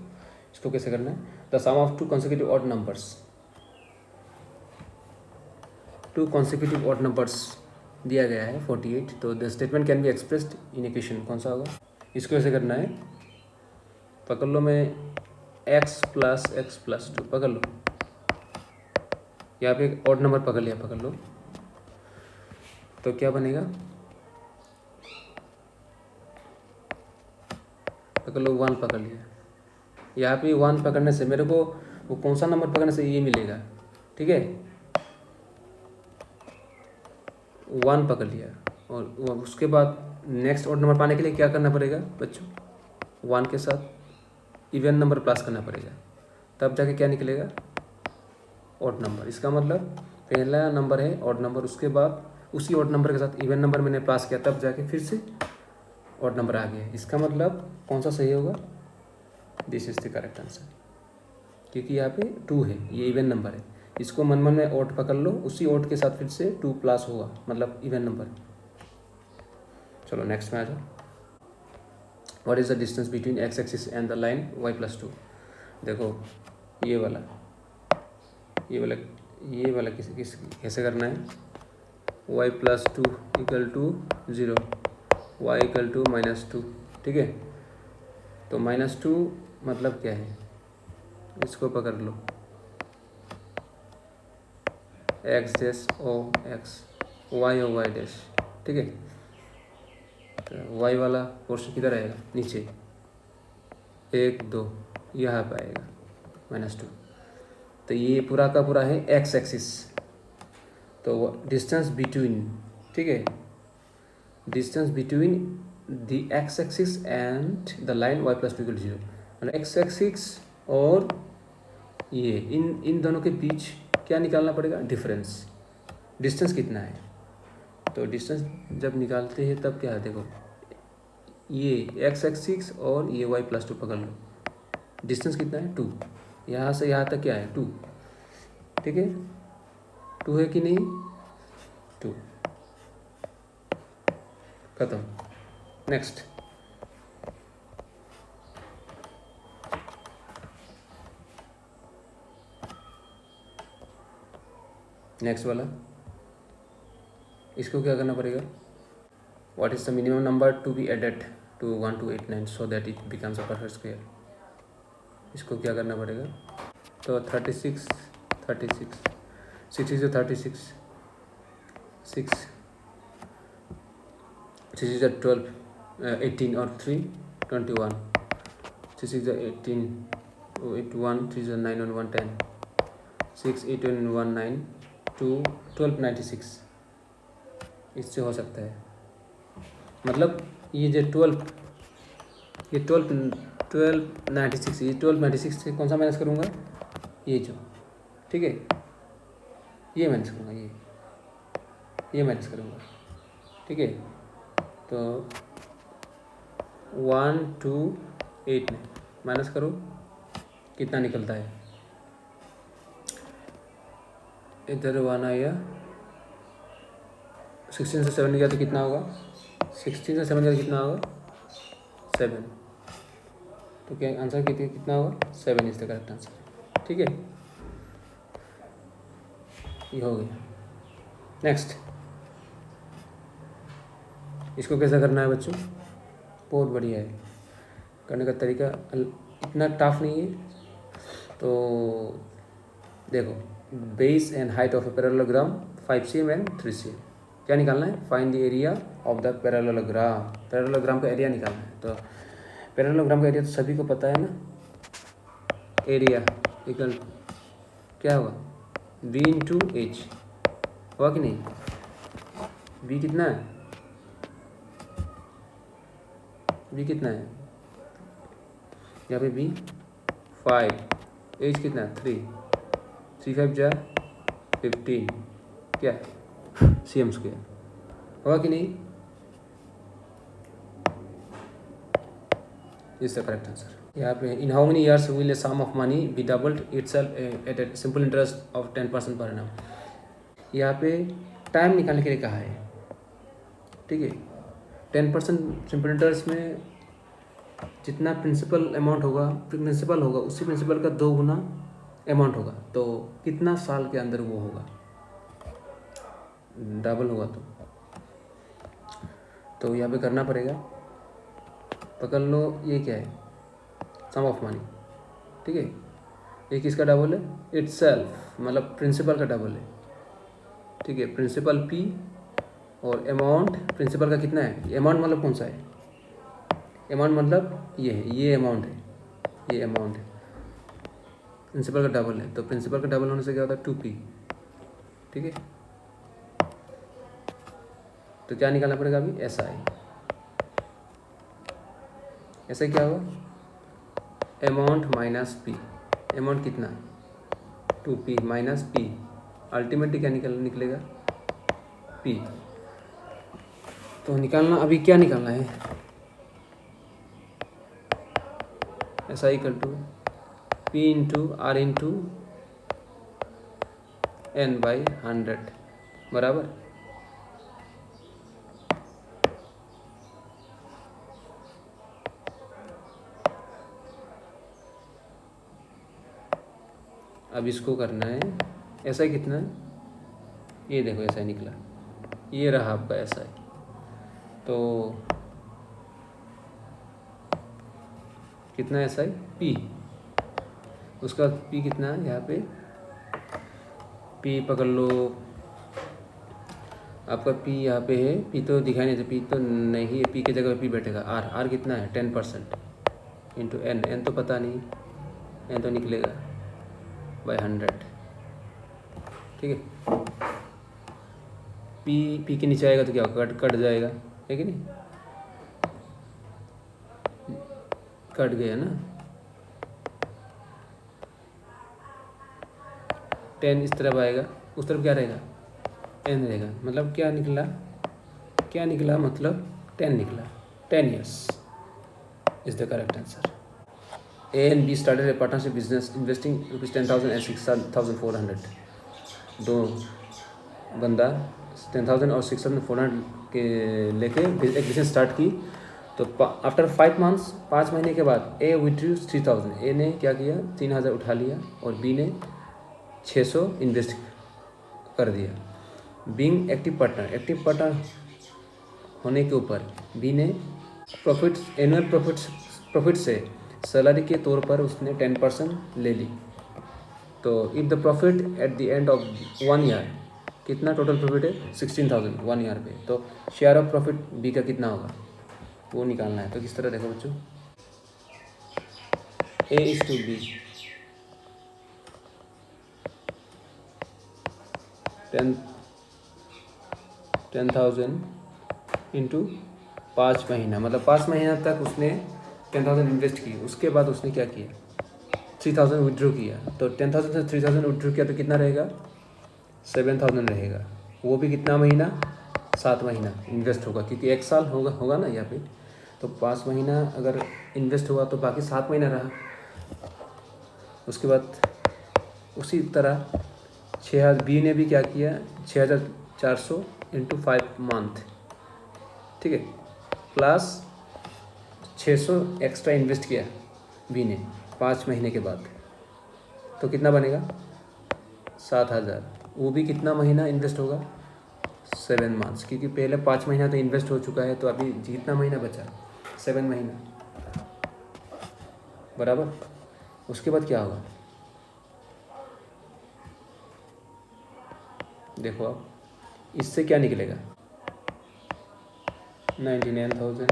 A: इसको कैसे करना है, the sum of 2 consecutive odd numbers, 2 consecutive odd numbers दिया गया है 48, तो the statement can be expressed in equation, कौन सा होगा। इसको ऐसे करना है, पकड़ लो, मैं x प्लस 2 पकड़ लो, यहाँ पे एक ऑड नंबर पकड़ लिया, पकड़ लो, तो क्या बनेगा, पकड़ लो 1 पकड़ लिया, यहाँ पे 1 पकड़ने से मेरे को वो कौन सा नंबर पकड़ने से ये मिलेगा। ठीक है, 1 पकड़ लिया, और उसके बाद नेक्स्ट ऑड नंबर पाने के लिए क्या करना पड़ेगा बच्चों, 1 के साथ इवन नंबर प्लस करना पड़ेगा, तब जाके क्या निकलेगा, ऑड नंबर। इसका मतलब पहला नंबर है ऑड नंबर, उसके बाद उसी ऑड नंबर के साथ इवन नंबर मैंने प्लस किया, तब जाके फिर से ऑड नंबर आ गया। इसका मतलब कौन सा सही होगा, this is the correct answer, क्योंकि यहाँ पे 2 है, ये इवन नंबर है, इसको मन में ऑड पकड़ लो, उसी ऑड के साथ फिर से 2 प्लस होगा, मतलब इवन नंबर। चलो नेक्स्ट में आ जाओ, what is the distance between x axis and the line y plus 2। देखो ये वाला कैसे करना है, y plus 2 equal to 0, y equal to -2। ठीक है, तो -2 मतलब क्या है, इसको पकड़ लो, x dash O x, y O y dash. ठीक है, तो y वाला पोर्शन किधर आएगा, नीचे 1 2 यहाँ पे आएगा -2, तो ये पूरा का पूरा है x एक्सिस, तो डिस्टेंस बिटवीन, ठीक है, distance between the x axis and the line y plus 2 equal 0, मतलब x एक्सिस और ये इन दोनों के बीच क्या निकालना पड़ेगा, डिफरेंस, डिस्टेंस कितना है। तो डिस्टेंस जब निकालते हैं तब क्या है, देखो ये x एक्सिस और ये y प्लस 2 पकड़ लो, डिस्टेंस कितना है 2, यहाँ से यहाँ तक क्या है 2। ठीक है, 2 है कि नहीं, 2, खत्म। नेक्स्ट वाला, इसको क्या करना पड़ेगा, what is the minimum number to be added to 1289 so that it becomes a perfect square. इसको क्या करना पड़ेगा, तो 36 6 इज 36, 6 इज 12 18 और 3 21, 6 इज 18 8 1 3 इज 9 और 1 10, 6 8 और 1 9 2 12 96, इससे हो सकता है। मतलब ये जो 12 ये 1296 ये 1296 से कौन सा माइनस करूँगा, ये जो, ठीक है, ये माइनस करूँगा, ये माइनस करूँगा, ठीक है। तो 1 2 8 में माइनस करो, कितना निकलता है, इधर 1 आया, 16 से 7 गया तो कितना होगा, 16 से 7 गया तो कितना होगा, 7। तो क्या आंसर कितना होगा, 7 इज द करेक्ट आंसर, ठीक है। ये हो गया। नेक्स्ट, इसको कैसा करना है बच्चों, बहुत बढ़िया है, करने का तरीका इतना टफ नहीं है। तो देखो, base and height of a parallelogram 5 cm and 3 cm, क्या निकालना है, find the area of the parallelogram, parallelogram का एरिया निकालना है। तो पैरेललोग्राम का एरिया तो सभी को पता है ना, एरिया इक्वल क्या होगा, b इंटू एच, हुआ कि नहीं, b कितना है, b कितना है यहाँ पे, b 5, एच कितना है 3, 3 5 जा 15, क्या cm स्क्वायर, होगा कि नहीं, इज द करेक्ट आंसर। यहाँ पे in how many years will a sum of money be doubled itself at a simple interest of 10% per annum. यहाँ पे टाइम निकालने के लिए कहा है, ठीक है। 10% सिंपल इंटरेस्ट में जितना प्रिंसिपल अमाउंट होगा, प्रिंसिपल होगा, उसी प्रिंसिपल का 2 गुना अमाउंट होगा, तो कितना साल के अंदर वो होगा, डबल होगा। तो यहाँ पे करना पड़ेगा, पकड़ लो, ये क्या है, सम ऑफ मनी, ठीक है, ये किसका डबल है, इटसेल्फ, मतलब प्रिंसिपल का डबल है, ठीक है। प्रिंसिपल p और अमाउंट, प्रिंसिपल का कितना है, अमाउंट मतलब कौन सा है, अमाउंट मतलब ये है, ये अमाउंट है, ये अमाउंट है, प्रिंसिपल का डबल है, तो प्रिंसिपल का डबल होने से क्या होता है 2p, ठीक है। तो क्या निकालना पड़ेगा अभी, SI क्या होगा, अमाउंट माइनस p, अमाउंट कितना 2p माइनस p, अल्टीमेटली क्या निकलेगा p। तो निकालना अभी क्या निकालना है, SI equal to p into r into n by 100 बराबर, अब इसको करना है, SI कितना है, ये देखो SI निकला, ये रहा आपका SI। तो कितना SI, P, उसका P कितना है, यहाँ पे P पकड़ लो, आपका P यहाँ पे है, P तो दिखाई नहीं देता, P तो नहीं है, P की जगह P बैठेगा, R कितना है 10% इंटू n तो पता नहीं, n तो निकलेगा बाई 100, ठीक है। P के नीचे आएगा तो क्या कट जाएगा, है कि नहीं, कट गया ना, 10 इस तरफ आएगा, उस तरफ क्या रहेगा, n रहेगा, मतलब क्या निकला मतलब 10 निकला, 10 years is the correct answer. A and B started a partnership business investing ₹10,000 and 6,400, दो बंदा 10,000 और 6,400 के लेके एक बिजनेस स्टार्ट की। तो आफ्टर 5 months, 5 महीने के बाद A विथड्रू 3,000, A ने क्या किया 3,000 उठा लिया और B ने 600 इन्वेस्ट कर दिया। बीइंग एक्टिव पार्टनर होने के ऊपर B ने एनुअल प्रॉफिट से सैलरी के तौर पर उसने 10% ले ली। तो if the profit at the end of 1 year, कितना टोटल प्रॉफिट है 16,000 1 year पे, तो शेयर ऑफ प्रॉफिट B का कितना होगा वो निकालना है। तो किस तरह देखो बच्चों, A is to B, 10,000 into 5 महीना, मतलब 5 महीना तक उसने 10,000 इन्वेस्ट की। उसके बाद उसने क्या किया, 3,000 विड्रॉ किया। तो 10,000 से 3,000 विड्रॉ किया तो कितना रहेगा, 7,000 रहेगा। वो भी कितना महीना, 7 महीना इन्वेस्ट होगा, क्योंकि 1 साल होगा ना यहाँ पे। तो 5 महीना अगर इन्वेस्ट हुआ तो बाकी 7 महीना रहा। उसके बाद उसी तरह 6,000 बी ने भी क्या किया, 6,400 इंटू 5 मंथ, ठीक है, प्लस 600 एक्स्ट्रा इन्वेस्ट किया बी ने 5 महीने के बाद, तो कितना बनेगा, 7,000। वो भी कितना महीना इन्वेस्ट होगा, 7 मंथ्स, क्योंकि पहले 5 महीना तो इन्वेस्ट हो चुका है। तो अभी कितना महीना बचा, 7 महीना, बराबर। उसके बाद क्या होगा, देखो आप, इससे क्या निकलेगा, 99,000,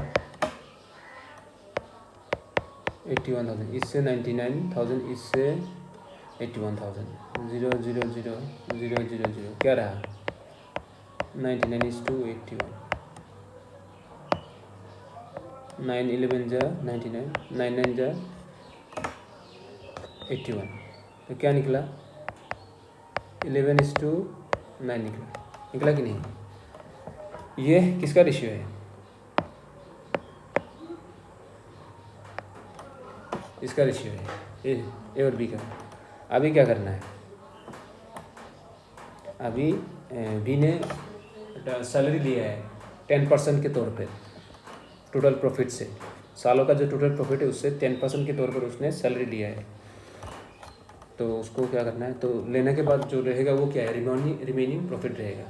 A: 81,000, इससे 99,000, इससे 81,000, 0 0 0 0 0 0, क्या रहा, 99:81, 9 11 जा 99, 9 9 जा 81, तो क्या निकला, 11:9 निकला कि नहीं। ये किसका रेशियो है, इसका रेशियो है, ए और बी का। अभी क्या करना है, अभी बी ने सैलरी लिया है 10% के तौर पे टोटल प्रॉफिट से, सालों का जो टोटल प्रॉफिट है उससे 10% के तौर पर उसने सैलरी लिया है। तो उसको क्या करना है, तो लेने के बाद जो रहेगा वो क्या है, रिमेनिंग प्रॉफिट रहेगा।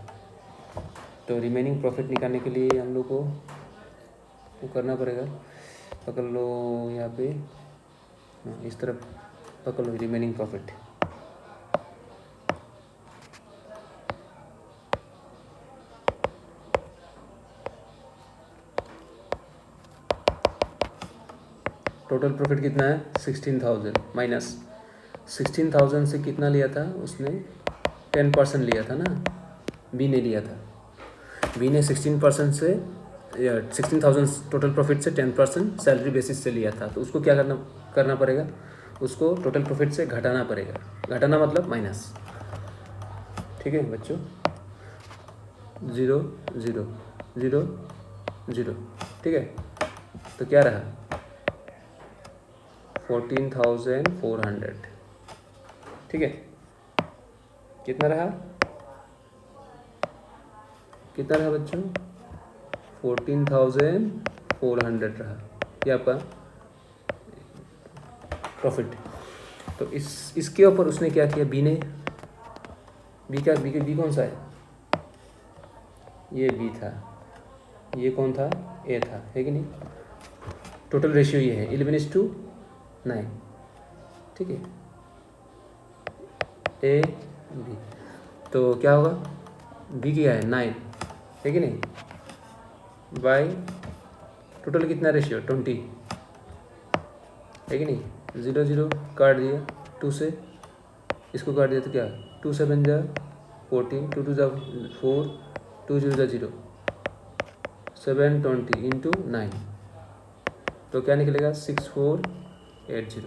A: तो रिमेनिंग प्रॉफिट निकालने के लिए हम लोग को वो करना पड़ेगा, पकड़ लो यहाँ पे, इस तरफ पकड़ लो, रिमेनिंग प्रॉफिट। टोटल प्रॉफिट कितना है, 16,000 माइनस 16,000 से कितना लिया था उसने, 10% लिया था ना, बी ने लिया था। बी ने 16% से 16,000 टोटल प्रॉफिट से 10% सैलरी बेसिस से लिया था। तो उसको क्या करना पड़ेगा, उसको टोटल प्रॉफिट से घटाना पड़ेगा। घटाना मतलब माइनस, ठीक है बच्चों, 0 0 0 0, ठीक है। तो क्या रहा, 14,400, ठीक है। कितना रहा बच्चों, 14,400 रहा, ये आपका प्रॉफिट। तो इसके ऊपर उसने क्या किया, बी कौन सा है, ये बी था, ये कौन था, ए था, है कि नहीं। टोटल रेशियो ये है 11:9, ठीक है, ए बी। तो क्या होगा, बी क्या है 9, है कि नहीं, बाई टोटल कितना रेशियो 20, है कि नहीं। 0 0 काट दिया, 2 से इसको काट दिया तो क्या, 2 7 जा 14, 2 2 जा 4, 2 0 जा 0, 720 इंटू 9, तो क्या निकलेगा, 6480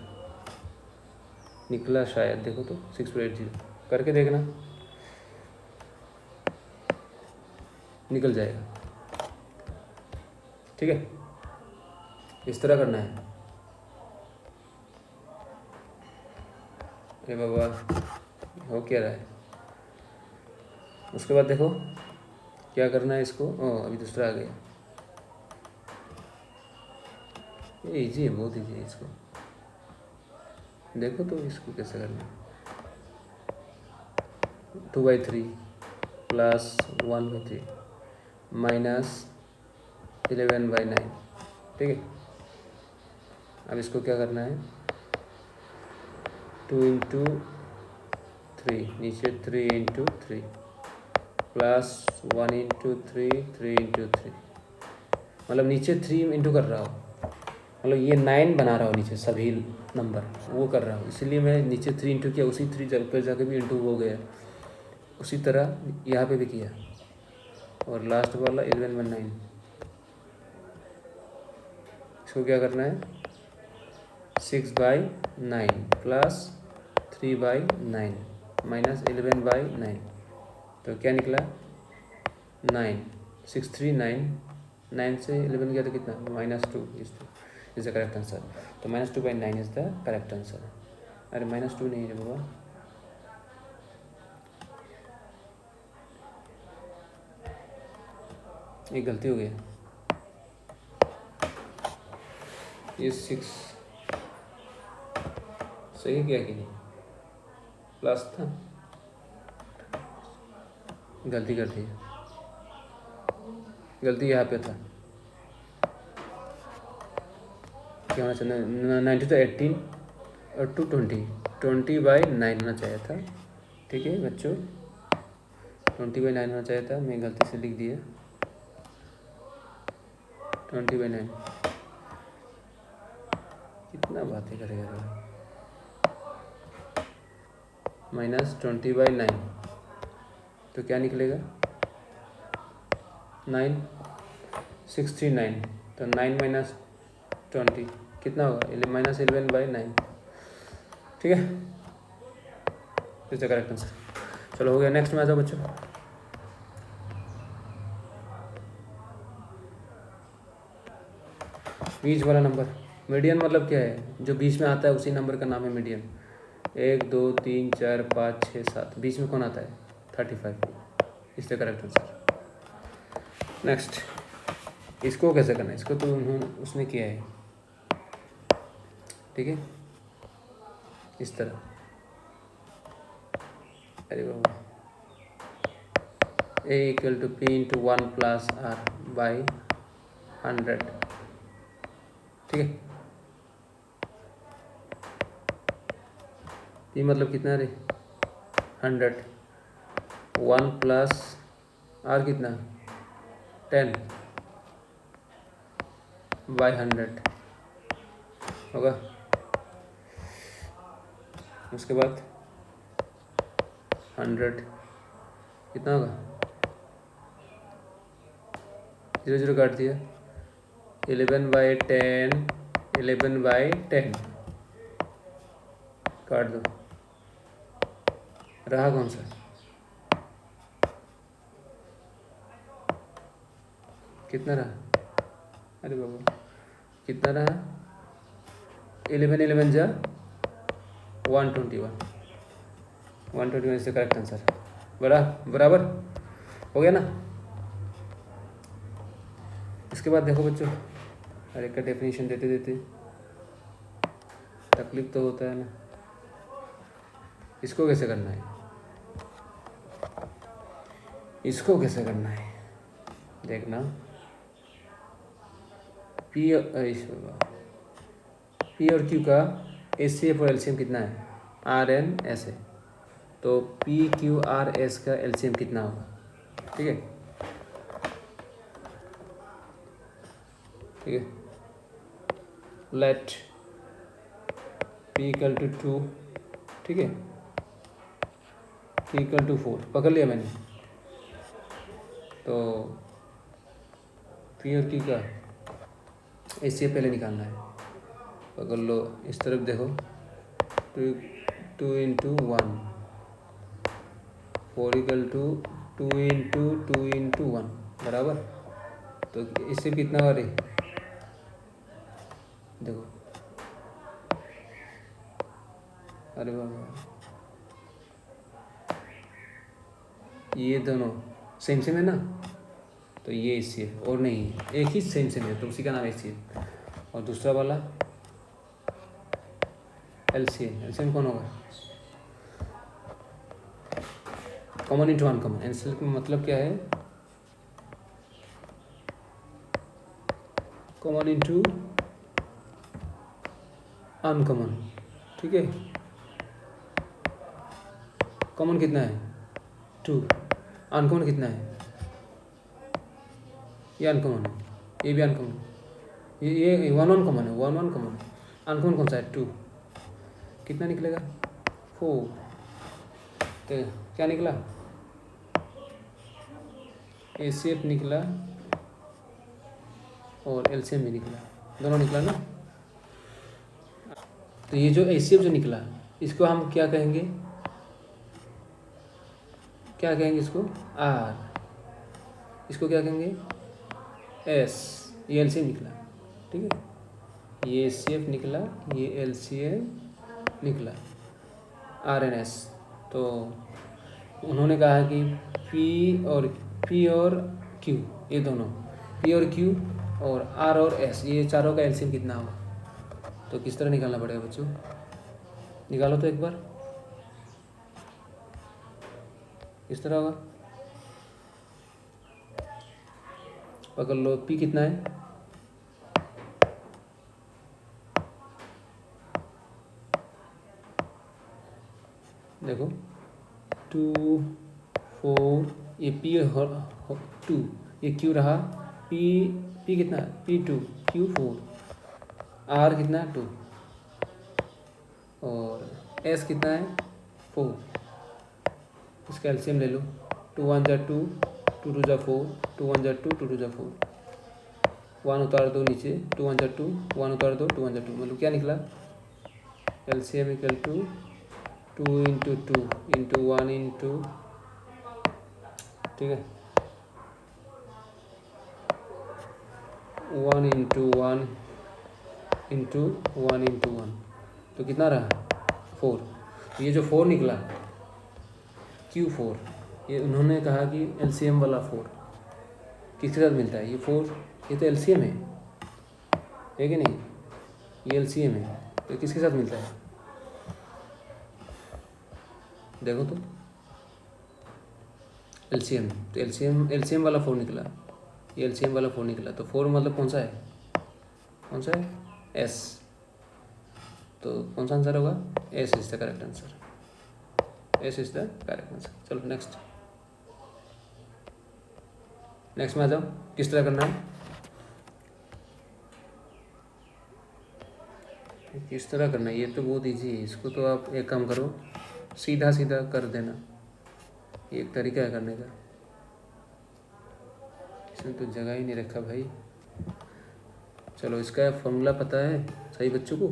A: निकला शायद, देखो तो 6480 करके देखना, निकल जाएगा, ठीक है। इस तरह करना है। अरे बाबा, हो क्या रहा है। उसके बाद देखो क्या करना है इसको, अभी दूसरा आ गया, ये ईजी है, बहुत ईजी है। इसको देखो तो इसको कैसे करना है, 2/3 प्लस 1/3 माइनस 11/9, ठीक है। अब इसको क्या करना है, 2 इंटू 3, नीचे 3 इंटू 3 प्लस 1 इंटू 3, 3 इंटू 3, मतलब नीचे 3 इंटू कर रहा हूँ, मतलब ये 9 बना रहा हूँ नीचे सभी नंबर, वो कर रहा हूँ, इसलिए मैं नीचे 3 इंटू किया, उसी 3 जगह पर जाके भी इंटू हो गया। उसी तरह यहाँ पे भी किया, और लास्ट वाला 11/9, इसको क्या करना है, 6/9 प्लस 3/9 माइनस 11/9, तो क्या निकला 9, 6 3 9, 9 से 11 गया तो कितना -2 इज द करेक्ट आंसर। तो -2/9 इज द करेक्ट आंसर। अरे -2 नहीं है बाबा, एक गलती हो गई, ये 6 सही क्या कि नहीं, प्लस था, गलती कर दी, गलती यहाँ पे था, क्या होना चाहिए 90 तो 18 और 20/9 होना चाहिए था। ठीक है बच्चों, 20/9 होना चाहिए था, मैं गलती से लिख दिया 20/9। कितना बातें करेगा, -20/9 तो क्या निकलेगा 9, 6 3 9, तो 9 - 20 कितना होगा -11/9। ठीक है, इज द करेक्ट आंसर। चलो हो गया, नेक्स्ट में आ जाओ बच्चों। बीच वाला नंबर, मीडियन मतलब क्या है, जो बीच में आता है उसी नंबर का नाम है मीडियन। 1 2 3 4 5 6 7, बीच में कौन आता है 35, is the correct answer. Next, इसको कैसे करना है, इसको तो उन्होंने उसने किया है, ठीक है इस तरह, अरे बाबा, A = P × 1 + R/100, ठीक है। P मतलब कितना रे 100, 1 + R कितना 10/100 होगा। उसके बाद 100 कितना होगा, 0 0 काट दिया, 11/10, 11/10 काट दो, रहा कौन सा, कितना रहा, अरे बाबा कितना रहा, 11 11 जा 121, 121 से करेक्ट आंसर, बराबर हो गया ना। इसके बाद देखो बच्चों, हर एक का डेफिनेशन देते देते तकलीफ तो होता है ना। इसको कैसे करना है, इसको कैसे करना है देखना, पी और क्यू का HCF और LCM कितना है, RN/S है, तो PQRS का LCM कितना होगा, ठीक है ठीक है। लेट P = 2, ठीक है, P = 4 पकड़ लिया मैंने, तो P और Q का HCF पहले निकालना है, पकड़ लो, इस तरफ देखो, 2 × 1, 4 = 2 × 2 × 1 बराबर, तो इससे कितना हो रही देखो, अरे बाबा ये दोनों सेम सेम है ना, तो ये HCF और नहीं है, एक ही सेम सेम है तो उसी का नाम HCF, और दूसरा वाला LCM कौन होगा, कॉमन इंटू अनकॉमन। LCM का मतलब क्या है, कॉमन इंटू अनकॉमन, ठीक है। कॉमन कितना है 2, अनकॉमन कितना है, ये अनकॉमन है, ये भी अनकॉमन, ये 1 कॉमन है, 1 कॉमन है, अनकॉमन कौन सा है 2, कितना निकलेगा 4, तो क्या निकला HCF निकला और LCM भी निकला, दोनों निकला ना। तो ये जो HCF जो निकला इसको हम क्या कहेंगे, क्या कहेंगे इसको, R, इसको क्या कहेंगे S। ये LCM निकला, ठीक है, ये HCF निकला, ये LCM निकला, RNS। तो उन्होंने कहा कि P और Q, ये दोनों P और Q और R और S, ये चारों का LCM कितना होगा। तो किस तरह निकालना पड़ेगा बच्चों, निकालो तो एक बार। किस तरह होगा, पकड़ लो। P कितना है, देखो 2 4, ये P 2, ये Q रहा, P कितना है, P2, Q 4, R कितना है 2 और S कितना है 4। इसका एलसीएम ले लो, 2 1 जा 2, 2 2 जा 4, 2 1 जा 2, 2 2 जा 4, 1 उतार दो नीचे, 2 1 जा 2, 1 उतार दो, 2 1 जा 2, मतलब क्या निकला, LCM equal to 2 into 2 into 1 into, ठीक है, 1 इंटू 1 इंटू 1 इंटू 1, तो कितना रहा 4। ये जो 4 निकला Q4, ये उन्होंने कहा कि LCM वाला 4 किसके साथ मिलता है, ये 4, ये तो LCM है कि नहीं, ये LCM है, तो किसके साथ मिलता है, देखो तो LCM, तो LCM वाला 4 निकला, ये LCM वाला 4 निकला, तो 4 मतलब कौन सा है, कौन सा है S, तो कौन सा आंसर होगा, S is the correct answer, S is the correct answer. चलो नेक्स्ट में आ जाओ, किस तरह करना है, किस तरह करना है, ये तो बहुत ईजी है, इसको तो आप एक काम करो, सीधा सीधा कर देना, ये एक तरीका है करने का, इसमें तो जगह ही नहीं रखा भाई। चलो इसका फॉर्मूला पता है सही बच्चों को,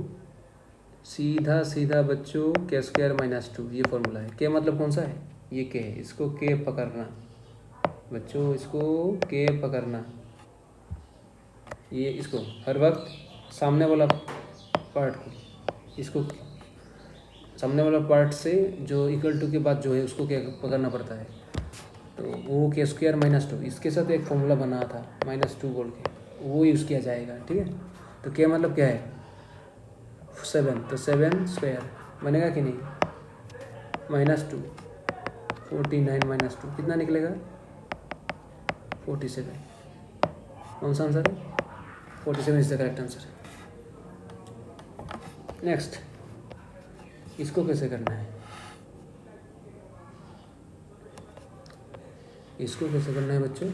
A: सीधा सीधा बच्चों k² - 2, ये फॉर्मूला है। k मतलब कौन सा है, ये k है, इसको k पकड़ना बच्चों, इसको k पकड़ना, ये इसको हर वक्त सामने वाला पार्ट को, इसको सामने वाला पार्ट से जो इक्वल टू के बाद जो है उसको क्या पकड़ना पड़ता है, तो वो k² - 2, इसके साथ एक फॉर्मूला बना था -2 बोल के, वो यूज़ किया जाएगा, ठीक है। तो k मतलब क्या है 7, तो 7 स्क्वायर बनेगा कि नहीं, -2, 49 - 2 कितना निकलेगा 47, कौन सा आंसर है 47 is the correct answer. Next, इसको कैसे करना है, इसको कैसे करना है बच्चों,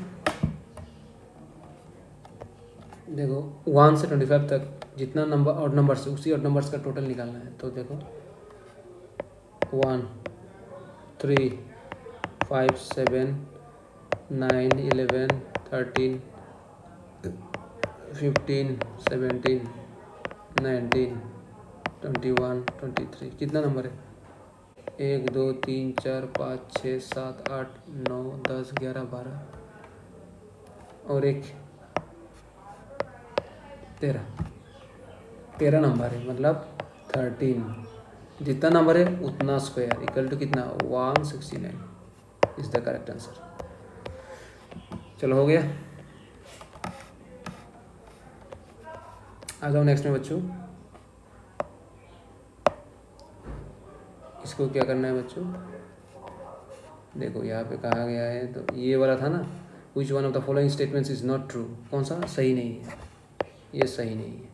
A: देखो 1 से 25 तक जितना नंबर ऑड नंबर्स है उसी ऑड नंबर्स का टोटल निकालना है। तो देखो 1 3 5 7 9 11 13 15 17 19 21 23, कितना नंबर है, 1 2 3 4 5 6 7 8 9 10 11 12 और एक 13 नंबर है, मतलब 13, जितना नंबर है उतना स्क्वायर इक्वल टू कितना 169 इज द करेक्ट आंसर। चलो हो गया, आ जाओ नेक्स्ट में बच्चों, इसको क्या करना है बच्चों, देखो यहाँ पे कहा गया है, तो ये वाला था ना, which one of the following statements is not true, कौन सा सही नहीं है, ये सही नहीं है,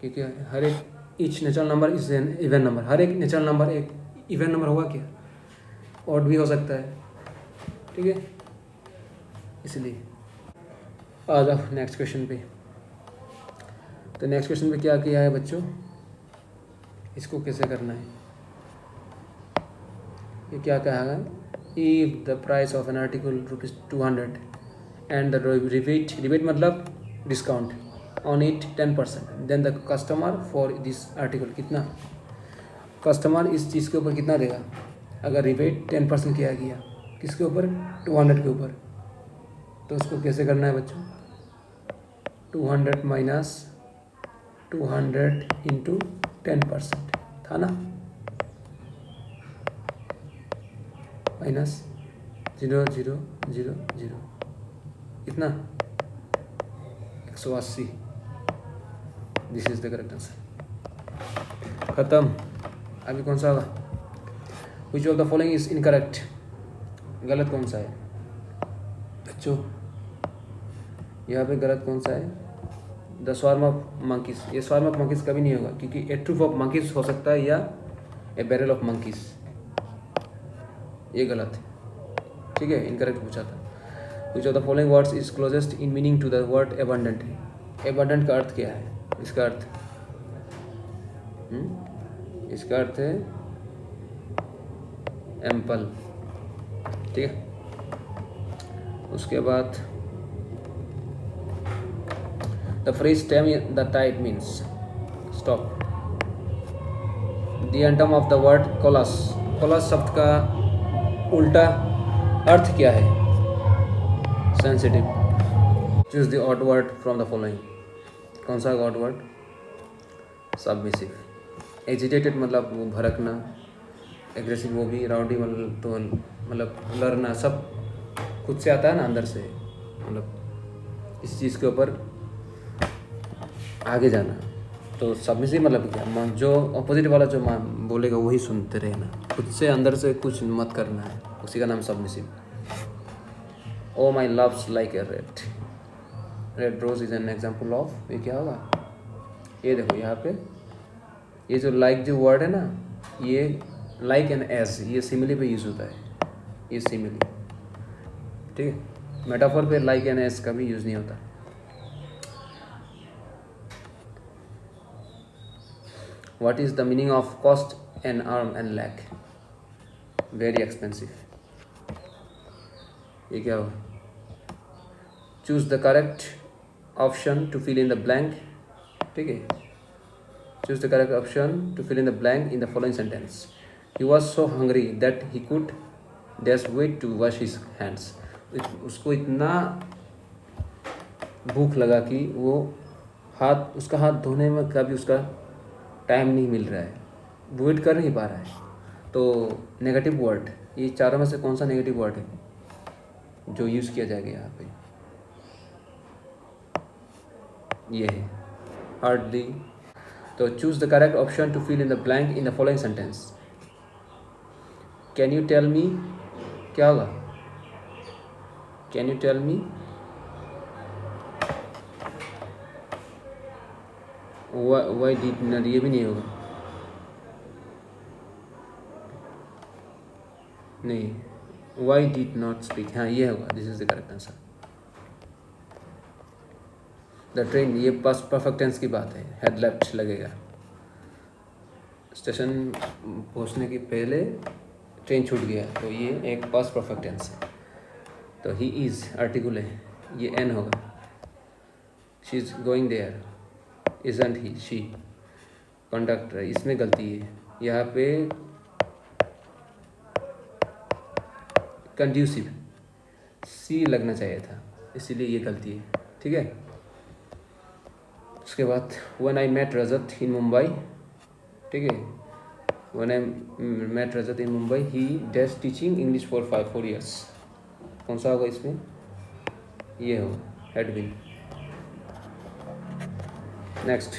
A: क्योंकि हर एक each natural number is an even number, हर एक नेचुरल नंबर एक इवन नंबर होगा क्या, ऑड भी हो सकता है, ठीक है, इसलिए। आ जाओ नेक्स्ट क्वेश्चन पे, तो नेक्स्ट क्वेश्चन पे क्या किया है बच्चों, इसको कैसे करना है, ये क्या कहा है, if the price of an article ₹200 and the rebate मतलब discount on it 10%, then the customer for this article कितना, कस्टमर इस चीज़ के ऊपर कितना देगा अगर रिबेट 10% किया गया, किसके ऊपर, 200 के ऊपर। तो उसको कैसे करना है बच्चों, 200 माइनस 200 इंटू 10% था ना, माइनस 0,0,0,0 कितना, 180। This is the correct answer. खत्म। अभी कौन सा होगा, विच of the following is incorrect, गलत कौन सा है बच्चों, यहाँ पे गलत कौन सा है, द स्वार्म ऑफ मंकीज। ये स्वार्म ऑफ मंकीज कभी नहीं होगा, क्योंकि ए ट्रूप ऑफ मंकीज हो सकता है या ए बैरल ऑफ मंकीज, ये गलत है, ठीक है, इनकरेक्ट पूछा था। Which of the following words is closest in meaning to the word abundant. Abundant का अर्थ क्या है, इसका अर्थ इसका अर्थ है एम्पल, ठीक है। उसके बाद the phrase stem the tide means stop. The antonym of the word callous, callous शब्द का उल्टा अर्थ क्या है, sensitive. Choose the odd word from the following, कौन सा ऑड वर्ड, सबमिसिव। एजिटेटेड मतलब वो भड़कना, एग्रेसिव वो भी, राउडी मतलब तो मतलब लड़ना, सब खुद से आता है ना अंदर से, मतलब इस चीज़ के ऊपर आगे जाना। तो सबमिसिव मतलब क्या, जो अपोजिट वाला जो बोलेगा वही सुनते रहना, खुद से अंदर से कुछ मत करना है, उसी का नाम submissive. O my love's like a red, red rose is an example of, ये क्या होगा, ये देखो यहाँ पे ये जो लाइक जो वर्ड है ना, ये लाइक एंड एज, ये सिमिली पे यूज होता है, ये सिमिली, ठीक है। मेटाफोर पे लाइक एंड एज का भी यूज नहीं होता। What is the meaning of cost an arm and leg, very expensive, ये क्या हुआ। Choose the correct option to fill in the blank, ठीक है। Choose the correct option to fill in the blank in the following sentence. He was so hungry that he could dash wait to wash his hands. उसको इतना भूख लगा कि वो उसका हाथ धोने में का भी उसका टाइम नहीं मिल रहा है, वेट कर नहीं पा रहा है। तो नेगेटिव वर्ड, ये चारों में से कौन सा नेगेटिव वर्ड है जो यूज़ किया जाएगा यहाँ पे, ये है हार्डली। तो choose the correct option to fill in the blank in the following sentence. Can you tell me, क्या होगा, can you tell me, why did not, ये भी नहीं होगा, नहीं, वाई डिड नॉट स्पीक, हाँ ये होगा, this is the correct answer. The train, ये पास्ट परफेक्ट टेंस की बात है, हेड लेफ्ट लगेगा, स्टेशन पहुंचने के पहले ट्रेन छूट गया, तो ये एक पास्ट परफेक्ट टेंस है। तो ही इज आर्टिकल है, ये एन होगा। She is going there, isn't he, she conductor, इसमें गलती है, यहाँ पे कंड्यूसिव सी लगना चाहिए था, इसीलिए ये गलती है, ठीक है। उसके बाद when I met Rajat in Mumbai, ठीक है, when I met Rajat in Mumbai he dash teaching English for 4 years, कौन सा होगा इसमें, ये होगा had been. Next,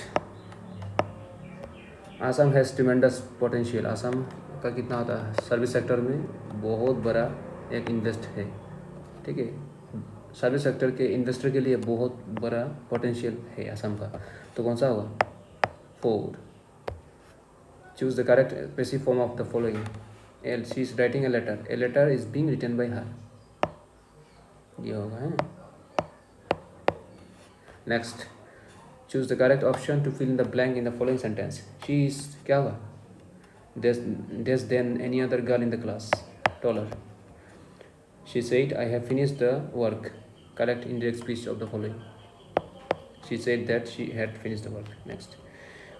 A: Assam has tremendous potential, Assam का कितना होता है, सर्विस सेक्टर में बहुत बड़ा एक इन्वेस्ट है, ठीक है, सर्विस सेक्टर के इन्वेस्टर के लिए बहुत बड़ा पोटेंशियल है आसाम का, तो कौन सा होगा, 4। Choose the correct passive form of the following. L, she is writing a letter is being written by her, ये होगा है। Next, choose the correct option to fill in the blank in the following sentence. She is, क्या होगा, dash than any other girl in the class, taller. She said, I have finished the work. Correct indirect speech of the following. She said that she had finished the work. Next.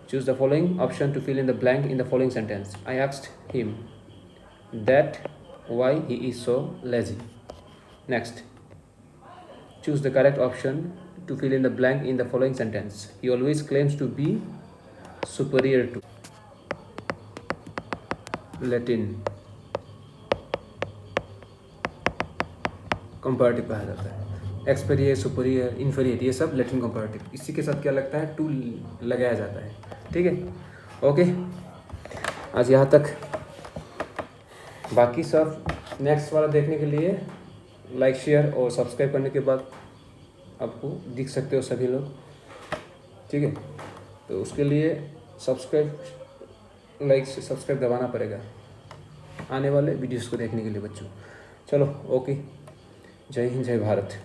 A: Choose the following option to fill in the blank in the following sentence. I asked him that why he is so lazy. Next. Choose the correct option to fill in the blank in the following sentence. He always claims to be superior to Latin comparative कहा जाता है. एक्सपेरियर, superior, inferior, ये सब Latin comparative. इसी के साथ क्या लगता है, टू लगाया जाता है. ठीक है, ओके, आज यहाँ तक. बाकी सब नेक्स्ट वाला देखने के लिए लाइक, शेयर और सब्सक्राइब करने के बाद आपको दिख सकते हो सभी लोग. ठीक है, तो उसके लिए सब्सक्राइब, लाइक से सब्सक्राइब दबाना पड़ेगा आने वाले वीडियोस को देखने के लिए बच्चों. चलो, ओके, जय हिंद, जय भारत.